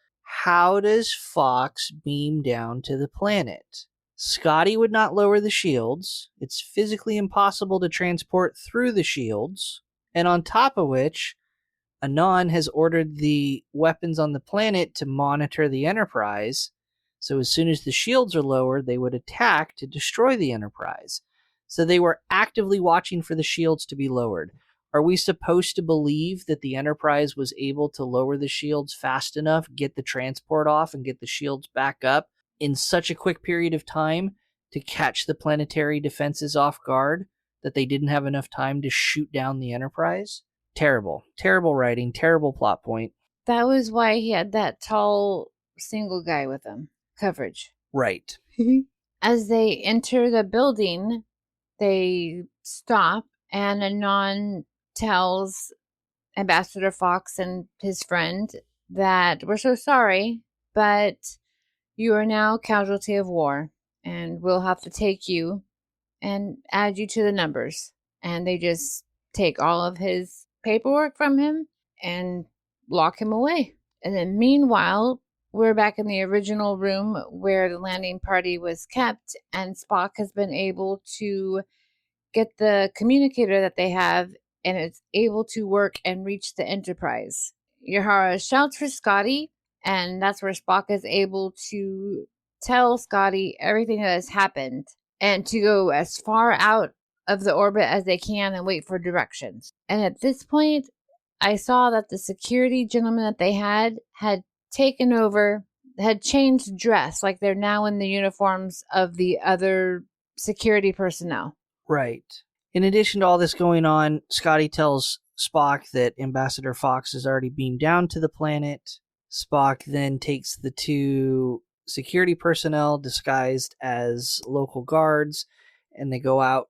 S1: How does Fox beam down to the planet? Scotty would not lower the shields. It's physically impossible to transport through the shields. And on top of which, Anon has ordered the weapons on the planet to monitor the Enterprise, so as soon as the shields are lowered, they would attack to destroy the Enterprise. So they were actively watching for the shields to be lowered. Are we supposed to believe that the Enterprise was able to lower the shields fast enough, get the transport off, and get the shields back up in such a quick period of time to catch the planetary defenses off guard that they didn't have enough time to shoot down the Enterprise? Terrible. Terrible writing, terrible plot point.
S2: That was why he had that tall single guy with him. Coverage.
S1: Right.
S2: As they enter the building, they stop, and Anon tells Ambassador Fox and his friend that we're so sorry, but you are now casualty of war, and we'll have to take you and add you to the numbers. And they just take all of his paperwork from him and lock him away. And then meanwhile, we're back in the original room where the landing party was kept, and Spock has been able to get the communicator that they have, and it's able to work and reach the Enterprise. Yahara shouts for Scotty, and that's where Spock is able to tell Scotty everything that has happened and to go as far out of the orbit as they can and wait for directions. And at this point, I saw that the security gentleman that they had taken over, had changed dress, like they're now in the uniforms of the other security personnel.
S1: Right. In addition to all this going on, Scotty tells Spock that Ambassador Fox has already beamed down to the planet. Spock then takes the two security personnel disguised as local guards, and they go out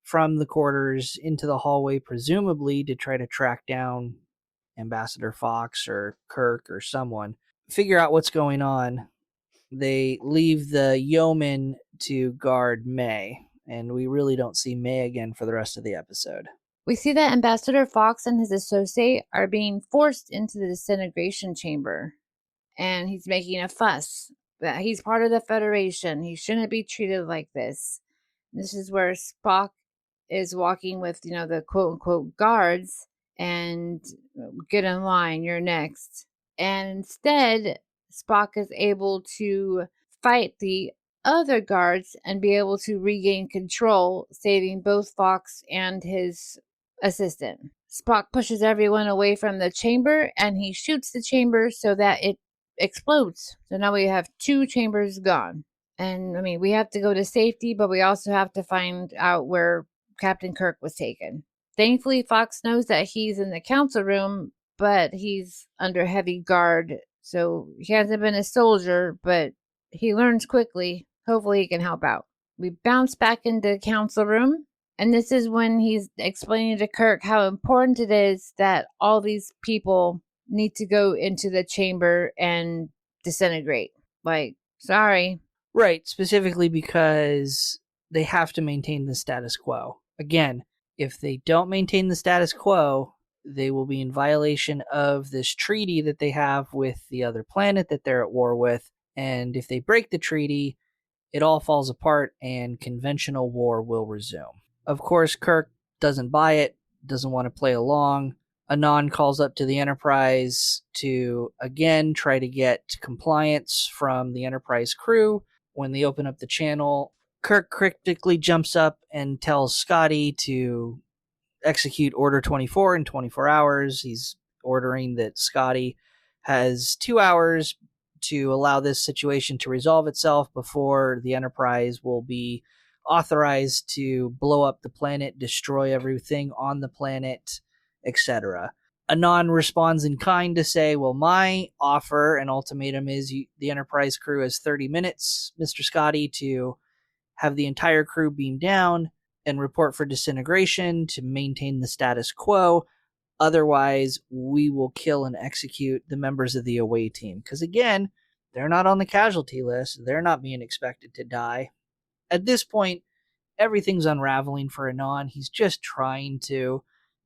S1: from the quarters into the hallway, presumably to try to track down Ambassador Fox or Kirk or someone, figure out what's going on. They leave the yeoman to guard May, and we really don't see May again for the rest of the episode.
S2: We see that Ambassador Fox and his associate are being forced into the disintegration chamber, and he's making a fuss that he's part of the Federation. He shouldn't be treated like this. This is where Spock is walking with, the quote-unquote guards and get in line, you're next. And instead, Spock is able to fight the other guards and be able to regain control, saving both Fox and his assistant. Spock pushes everyone away from the chamber, and he shoots the chamber so that it explodes. So now we have two chambers gone. And, we have to go to safety, but we also have to find out where Captain Kirk was taken. Thankfully, Fox knows that he's in the council room, but he's under heavy guard. So he hasn't been a soldier, but he learns quickly. Hopefully he can help out. We bounce back into the council room, and this is when he's explaining to Kirk how important it is that all these people need to go into the chamber and disintegrate. Sorry.
S1: Right, specifically because they have to maintain the status quo. Again, if they don't maintain the status quo, they will be in violation of this treaty that they have with the other planet that they're at war with. And if they break the treaty, it all falls apart and conventional war will resume. Of course, Kirk doesn't buy it, doesn't want to play along. Anon calls up to the Enterprise to, again, try to get compliance from the Enterprise crew. When they open up the channel, Kirk cryptically jumps up and tells Scotty to execute Order 24 in 24 hours. He's ordering that Scotty has 2 hours to allow this situation to resolve itself before the Enterprise will be authorized to blow up the planet, destroy everything on the planet, etc. Anon responds in kind to say, well, my offer and ultimatum is the Enterprise crew has 30 minutes, Mr. Scotty, to have the entire crew beam down and report for disintegration to maintain the status quo. Otherwise, we will kill and execute the members of the away team. Because again, they're not on the casualty list. They're not being expected to die. At this point, everything's unraveling for Anon. He's just trying to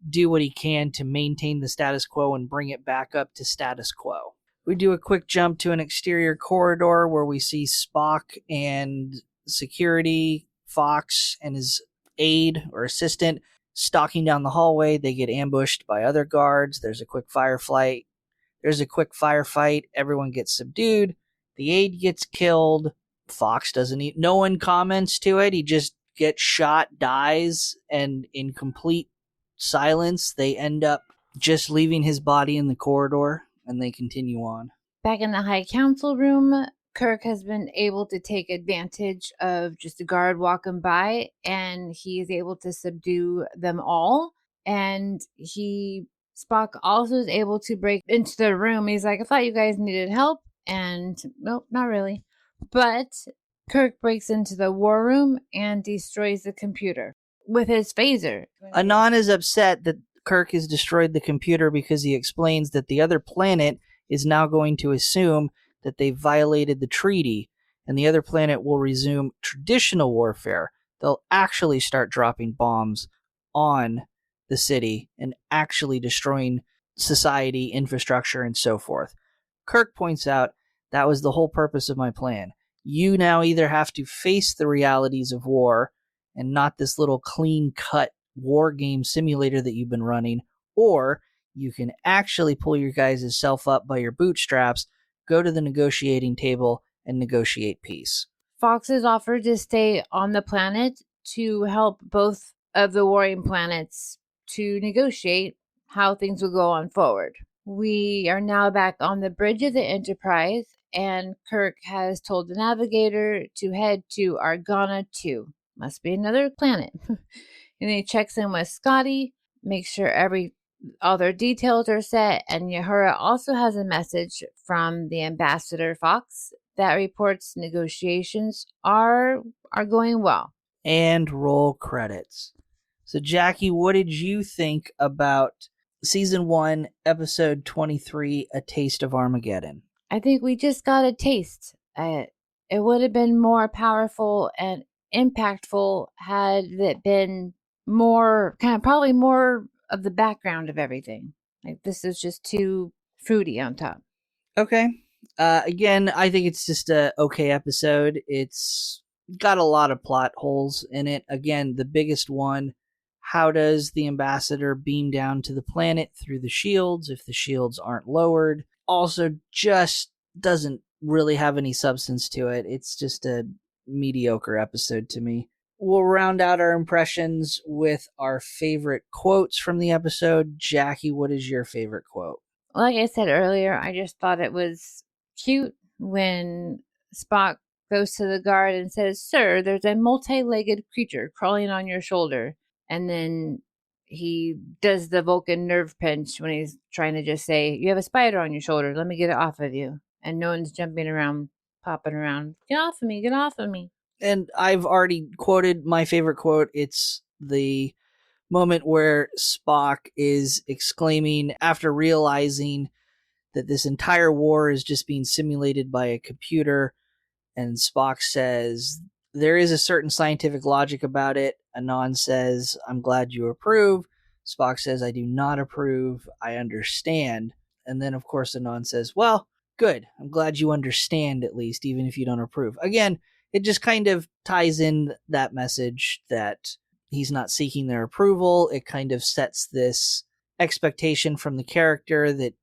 S1: do what he can to maintain the status quo and bring it back up to status quo. We do a quick jump to an exterior corridor where we see Spock and security, Fox and his aide or assistant stalking down the hallway. They get ambushed by other guards. There's a quick firefight. Everyone gets subdued. The aide gets killed. Fox doesn't no one comments to it. He just gets shot, dies, and in complete silence, they end up just leaving his body in the corridor, and they continue on.
S2: Back in the High Council room, Kirk has been able to take advantage of just a guard walking by, and he is able to subdue them all. And Spock also is able to break into the room. He's like, I thought you guys needed help. And nope, not really. But Kirk breaks into the war room and destroys the computer with his phaser.
S1: Anon is upset that Kirk has destroyed the computer because he explains that the other planet is now going to assume that they violated the treaty, and the other planet will resume traditional warfare. They'll actually start dropping bombs on the city and actually destroying society, infrastructure, and so forth. Kirk points out that was the whole purpose of my plan. You now either have to face the realities of war and not this little clean-cut war game simulator that you've been running, or you can actually pull your guys' self up by your bootstraps, go to the negotiating table, and negotiate peace.
S2: Fox is offered to stay on the planet to help both of the warring planets to negotiate how things will go on forward. We are now back on the bridge of the Enterprise, and Kirk has told the navigator to head to Argana 2. Must be another planet. And he checks in with Scotty, makes sure all their details are set, and Uhura also has a message from the ambassador Fox that reports negotiations are going well.
S1: And roll credits. So Jaci, what did you think about Season 1, Episode 23, A Taste of Armageddon?
S2: I think we just got a taste. It would have been more powerful and impactful had it been probably more of the background of everything. Like, this is just too fruity on top.
S1: Okay. Again, I think it's just a okay episode. It's got a lot of plot holes in it. Again, the biggest one, how does the ambassador beam down to the planet through the shields if the shields aren't lowered? Also, just doesn't really have any substance to it. It's just a mediocre episode to me. We'll round out our impressions with our favorite quotes from the episode. Jaci, what is your favorite quote?
S2: Like I said earlier, I just thought it was cute when Spock goes to the guard and says, "Sir, there's a multi-legged creature crawling on your shoulder." And then he does the Vulcan nerve pinch when he's trying to just say, "You have a spider on your shoulder. Let me get it off of you." And no one's jumping around, popping around. Get off of me. Get off of me.
S1: And I've already quoted my favorite quote. It's the moment where Spock is exclaiming after realizing that this entire war is just being simulated by a computer. And Spock says, there is a certain scientific logic about it. Anon says, I'm glad you approve. Spock says, I do not approve. I understand. And then, of course, Anon says, well, good. I'm glad you understand at least, even if you don't approve. Again, it just kind of ties in that message that he's not seeking their approval. It kind of sets this expectation from the character that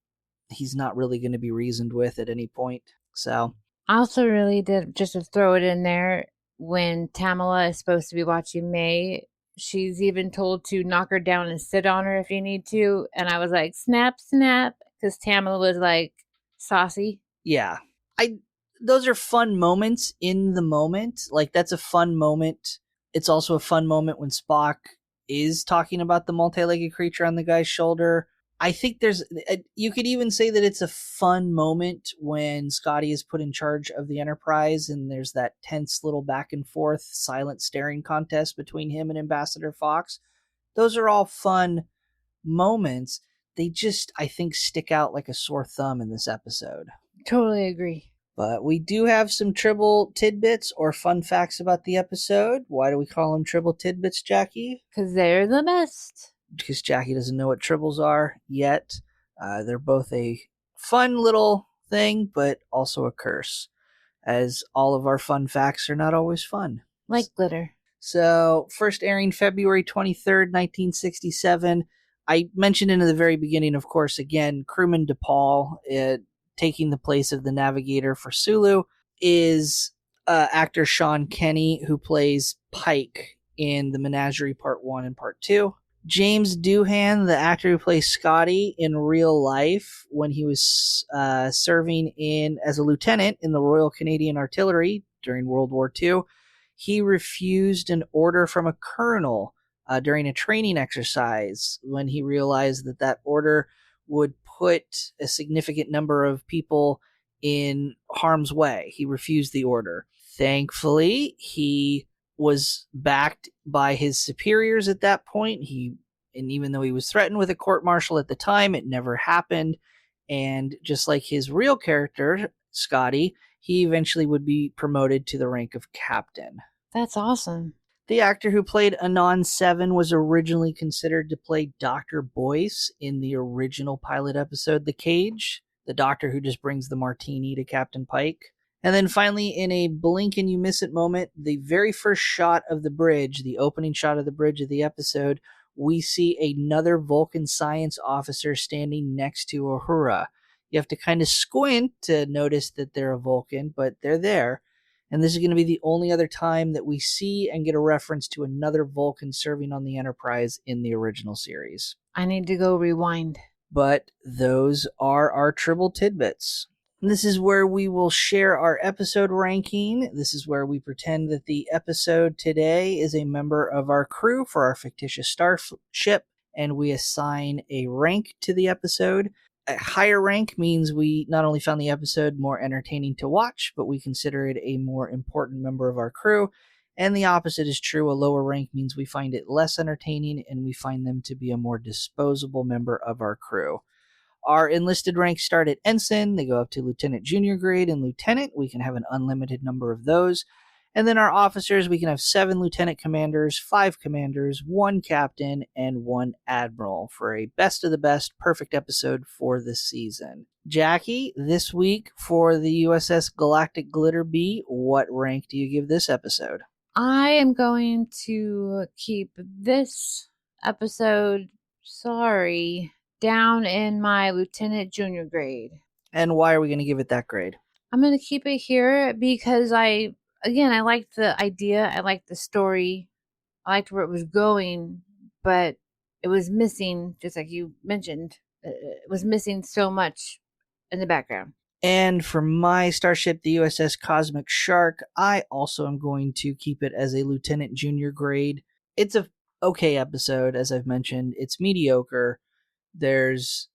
S1: he's not really going to be reasoned with at any point. So
S2: I also really did, just to throw it in there, when Tamala is supposed to be watching May, she's even told to knock her down and sit on her if you need to. And I was like, snap, snap, because Tamala was like saucy.
S1: Yeah. Those are fun moments in the moment. Like, that's a fun moment. It's also a fun moment when Spock is talking about the multi-legged creature on the guy's shoulder. I think you could even say that it's a fun moment when Scotty is put in charge of the Enterprise and there's that tense little back and forth silent staring contest between him and Ambassador Fox. Those are all fun moments. They just, I think, stick out like a sore thumb in this episode.
S2: Totally agree.
S1: But we do have some Tribble tidbits or fun facts about the episode. Why do we call them Tribble tidbits, Jaci?
S2: Because they're the best.
S1: Because Jaci doesn't know what Tribbles are yet. They're both a fun little thing, but also a curse, as all of our fun facts are not always fun.
S2: Like glitter.
S1: So, first airing February 23rd, 1967. I mentioned in the very beginning, of course, again, crewman DePaul, taking the place of the navigator for Sulu, is actor Sean Kenny, who plays Pike in The Menagerie Part 1 and Part 2. James Doohan, the actor who plays Scotty in real life when he was serving as a lieutenant in the Royal Canadian Artillery during World War II, he refused an order from a colonel during a training exercise when he realized that order would put a significant number of people in harm's way. He refused the order. Thankfully, he was backed by his superiors at that point. And even though he was threatened with a court-martial at the time, it never happened. And just like his real character, Scotty, he eventually would be promoted to the rank of captain.
S2: That's awesome.
S1: The actor who played Anon 7 was originally considered to play Dr. Boyce in the original pilot episode, The Cage, the doctor who just brings the martini to Captain Pike. And then finally, in a blink and you miss it moment, the very first shot of the bridge, the opening shot of the bridge of the episode, we see another Vulcan science officer standing next to Uhura. You have to kind of squint to notice that they're a Vulcan, but they're there. And this is going to be the only other time that we see and get a reference to another Vulcan serving on the Enterprise in the original series.
S2: I need to go rewind.
S1: But those are our Tribble tidbits. And this is where we will share our episode ranking. This is where we pretend that the episode today is a member of our crew for our fictitious starship, and we assign a rank to the episode. A higher rank means we not only found the episode more entertaining to watch, but we consider it a more important member of our crew. And the opposite is true. A lower rank means we find it less entertaining and we find them to be a more disposable member of our crew. Our enlisted ranks start at ensign. They go up to lieutenant junior grade and lieutenant. We can have an unlimited number of those. And then our officers, we can have 7 lieutenant commanders, 5 commanders, 1 captain, and 1 admiral for a best of the best, perfect episode for this season. Jaci, this week for the USS Galactic Glitter Bee, what rank do you give this episode?
S2: I am going to keep this episode, down in my lieutenant junior grade.
S1: And why are we going to give it that grade?
S2: I'm going to keep it here because I liked the idea. I liked the story. I liked where it was going, but it was missing, just like you mentioned, it was missing so much in the background.
S1: And for my starship, the USS Cosmic Shark, I also am going to keep it as a lieutenant junior grade. It's a okay episode, as I've mentioned. It's mediocre. There's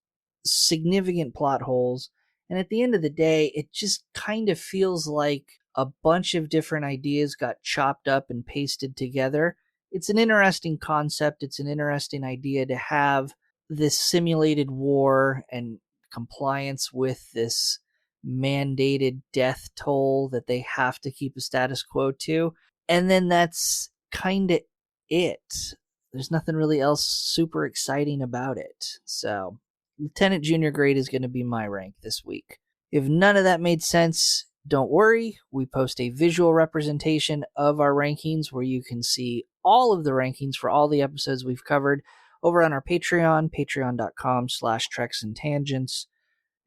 S1: significant plot holes. And at the end of the day, it just kind of feels like a bunch of different ideas got chopped up and pasted together. It's an interesting concept. It's an interesting idea to have this simulated war and compliance with this mandated death toll that they have to keep a status quo to. And then that's kind of it. There's nothing really else super exciting about it. So, Lieutenant Junior Grade is going to be my rank this week. If none of that made sense, don't worry. We post a visual representation of our rankings where you can see all of the rankings for all the episodes we've covered over on our Patreon, patreon.com/Treks and Tangents.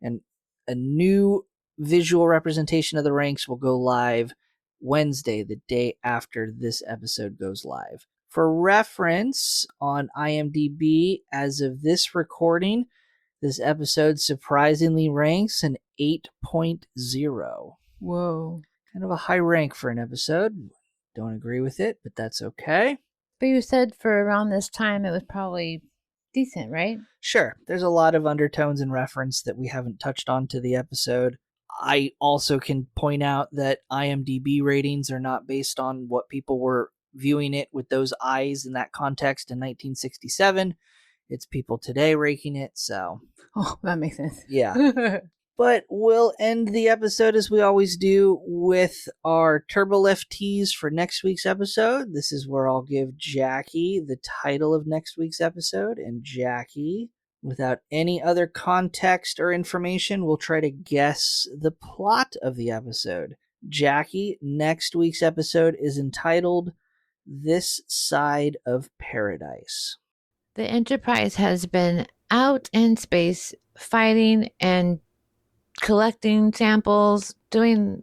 S1: And a new visual representation of the ranks will go live Wednesday, the day after this episode goes live. For reference, on IMDb, as of this recording, this episode surprisingly ranks an 8.0.
S2: Whoa.
S1: Kind of a high rank for an episode. Don't agree with it, but that's okay.
S2: But you said for around this time it was probably decent, right?
S1: Sure, there's a lot of undertones and reference that we haven't touched on to the episode. I also can point out that IMDb ratings are not based on what people were viewing it with those eyes in that context in 1967. It's people today raking it, so.
S2: Oh, that makes sense.
S1: Yeah. But we'll end the episode as we always do with our Turbolift tease for next week's episode. This is where I'll give Jaci the title of next week's episode, and Jaci, without any other context or information, will try to guess the plot of the episode. Jaci, next week's episode is entitled This Side of Paradise.
S2: The Enterprise has been out in space fighting and collecting samples, doing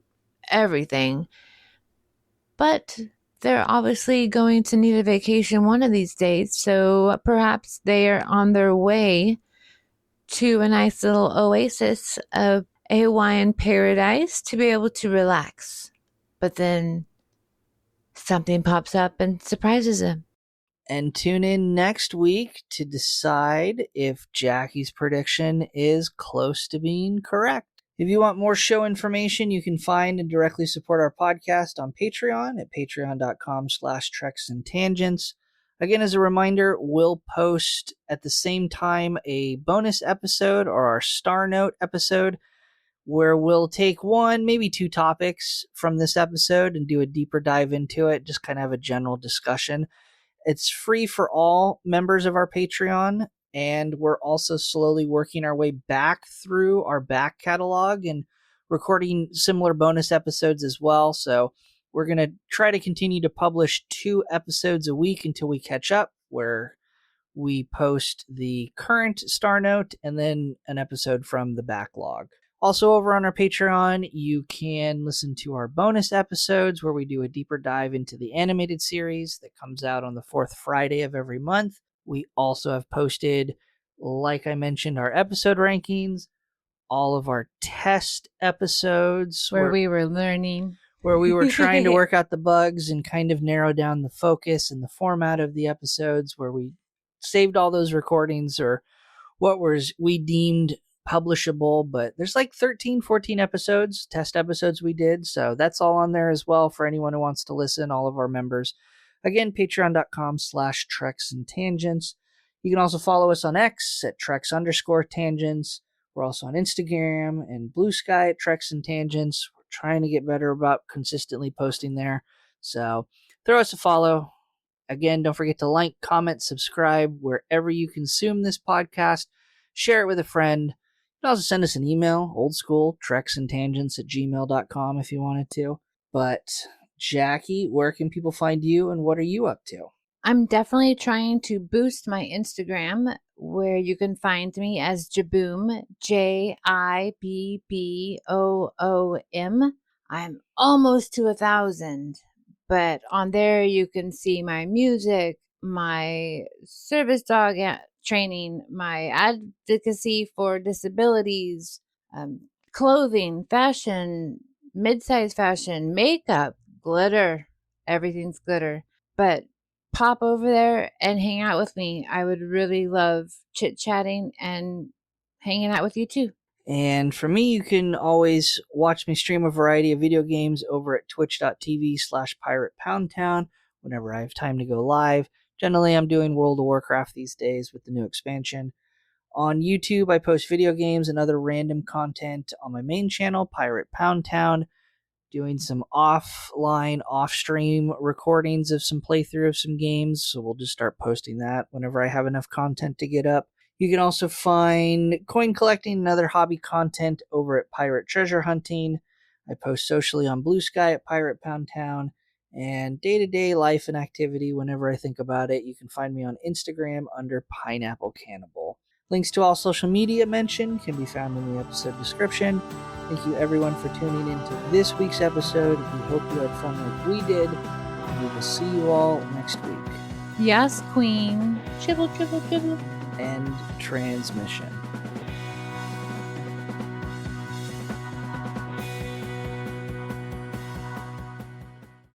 S2: everything. But they're obviously going to need a vacation one of these days, so perhaps they are on their way to a nice little oasis of a Hawaiian paradise to be able to relax. But then something pops up and surprises them.
S1: And tune in next week to decide if Jaci's prediction is close to being correct. If you want more show information, you can find and directly support our podcast on Patreon at patreon.com/treksandtangents. Again, as a reminder, we'll post at the same time a bonus episode or our Star Note episode where we'll take one, maybe two topics from this episode and do a deeper dive into it, just kind of have a general discussion. It's free for all members of our Patreon, and we're also slowly working our way back through our back catalog and recording similar bonus episodes as well. So we're going to try to continue to publish 2 episodes a week until we catch up, where we post the current Star Note and then an episode from the backlog. Also, over on our Patreon, you can listen to our bonus episodes where we do a deeper dive into the animated series that comes out on the 4th Friday of every month. We also have posted, like I mentioned, our episode rankings, all of our test episodes
S2: Where we were learning.
S1: Where we were trying to work out the bugs and kind of narrow down the focus and the format of the episodes, where we saved all those recordings or what we deemed publishable, but there's like 13, 14 episodes, test episodes we did, so that's all on there as well for anyone who wants to listen, all of our members. Again, patreon.com/treksandtangents. You can also follow us on X at Treks_tangents. We're also on Instagram and Blue Sky at Treksandtangents. We're trying to get better about consistently posting there, so throw us a follow. Again, don't forget to like, comment, subscribe wherever you consume this podcast. Share it with a friend. You can also send us an email, old school, treksandtangents@gmail.com if you wanted to. But, Jaci, where can people find you and what are you up to?
S2: I'm definitely trying to boost my Instagram, where you can find me as Jaboom, JIBBOOM. I'm almost to 1,000, but on there you can see my music, my service dog training, my advocacy for disabilities, clothing, fashion, mid-size fashion, makeup, glitter. Everything's glitter. But pop over there and hang out with me. I would really love chit-chatting and hanging out with you too.
S1: And for me, you can always watch me stream a variety of video games over at twitch.tv/PiratePoundTown whenever I have time to go live. Generally, I'm doing World of Warcraft these days with the new expansion. On YouTube, I post video games and other random content on my main channel, Pirate Pound Town, doing some offline, off-stream recordings of some playthrough of some games, so we'll just start posting that whenever I have enough content to get up. You can also find coin collecting and other hobby content over at Pirate Treasure Hunting. I post socially on Blue Sky at Pirate Pound Town, and day-to-day life and activity whenever I think about it. You can find me on Instagram under Pineapple Cannibal. Links to all social media mentioned can be found in the episode description. Thank you everyone for tuning in to this week's episode. We hope you had fun like we did, and we will see you all next week.
S2: Yes, Queen. Chibble, chibble, chibble.
S1: End transmission.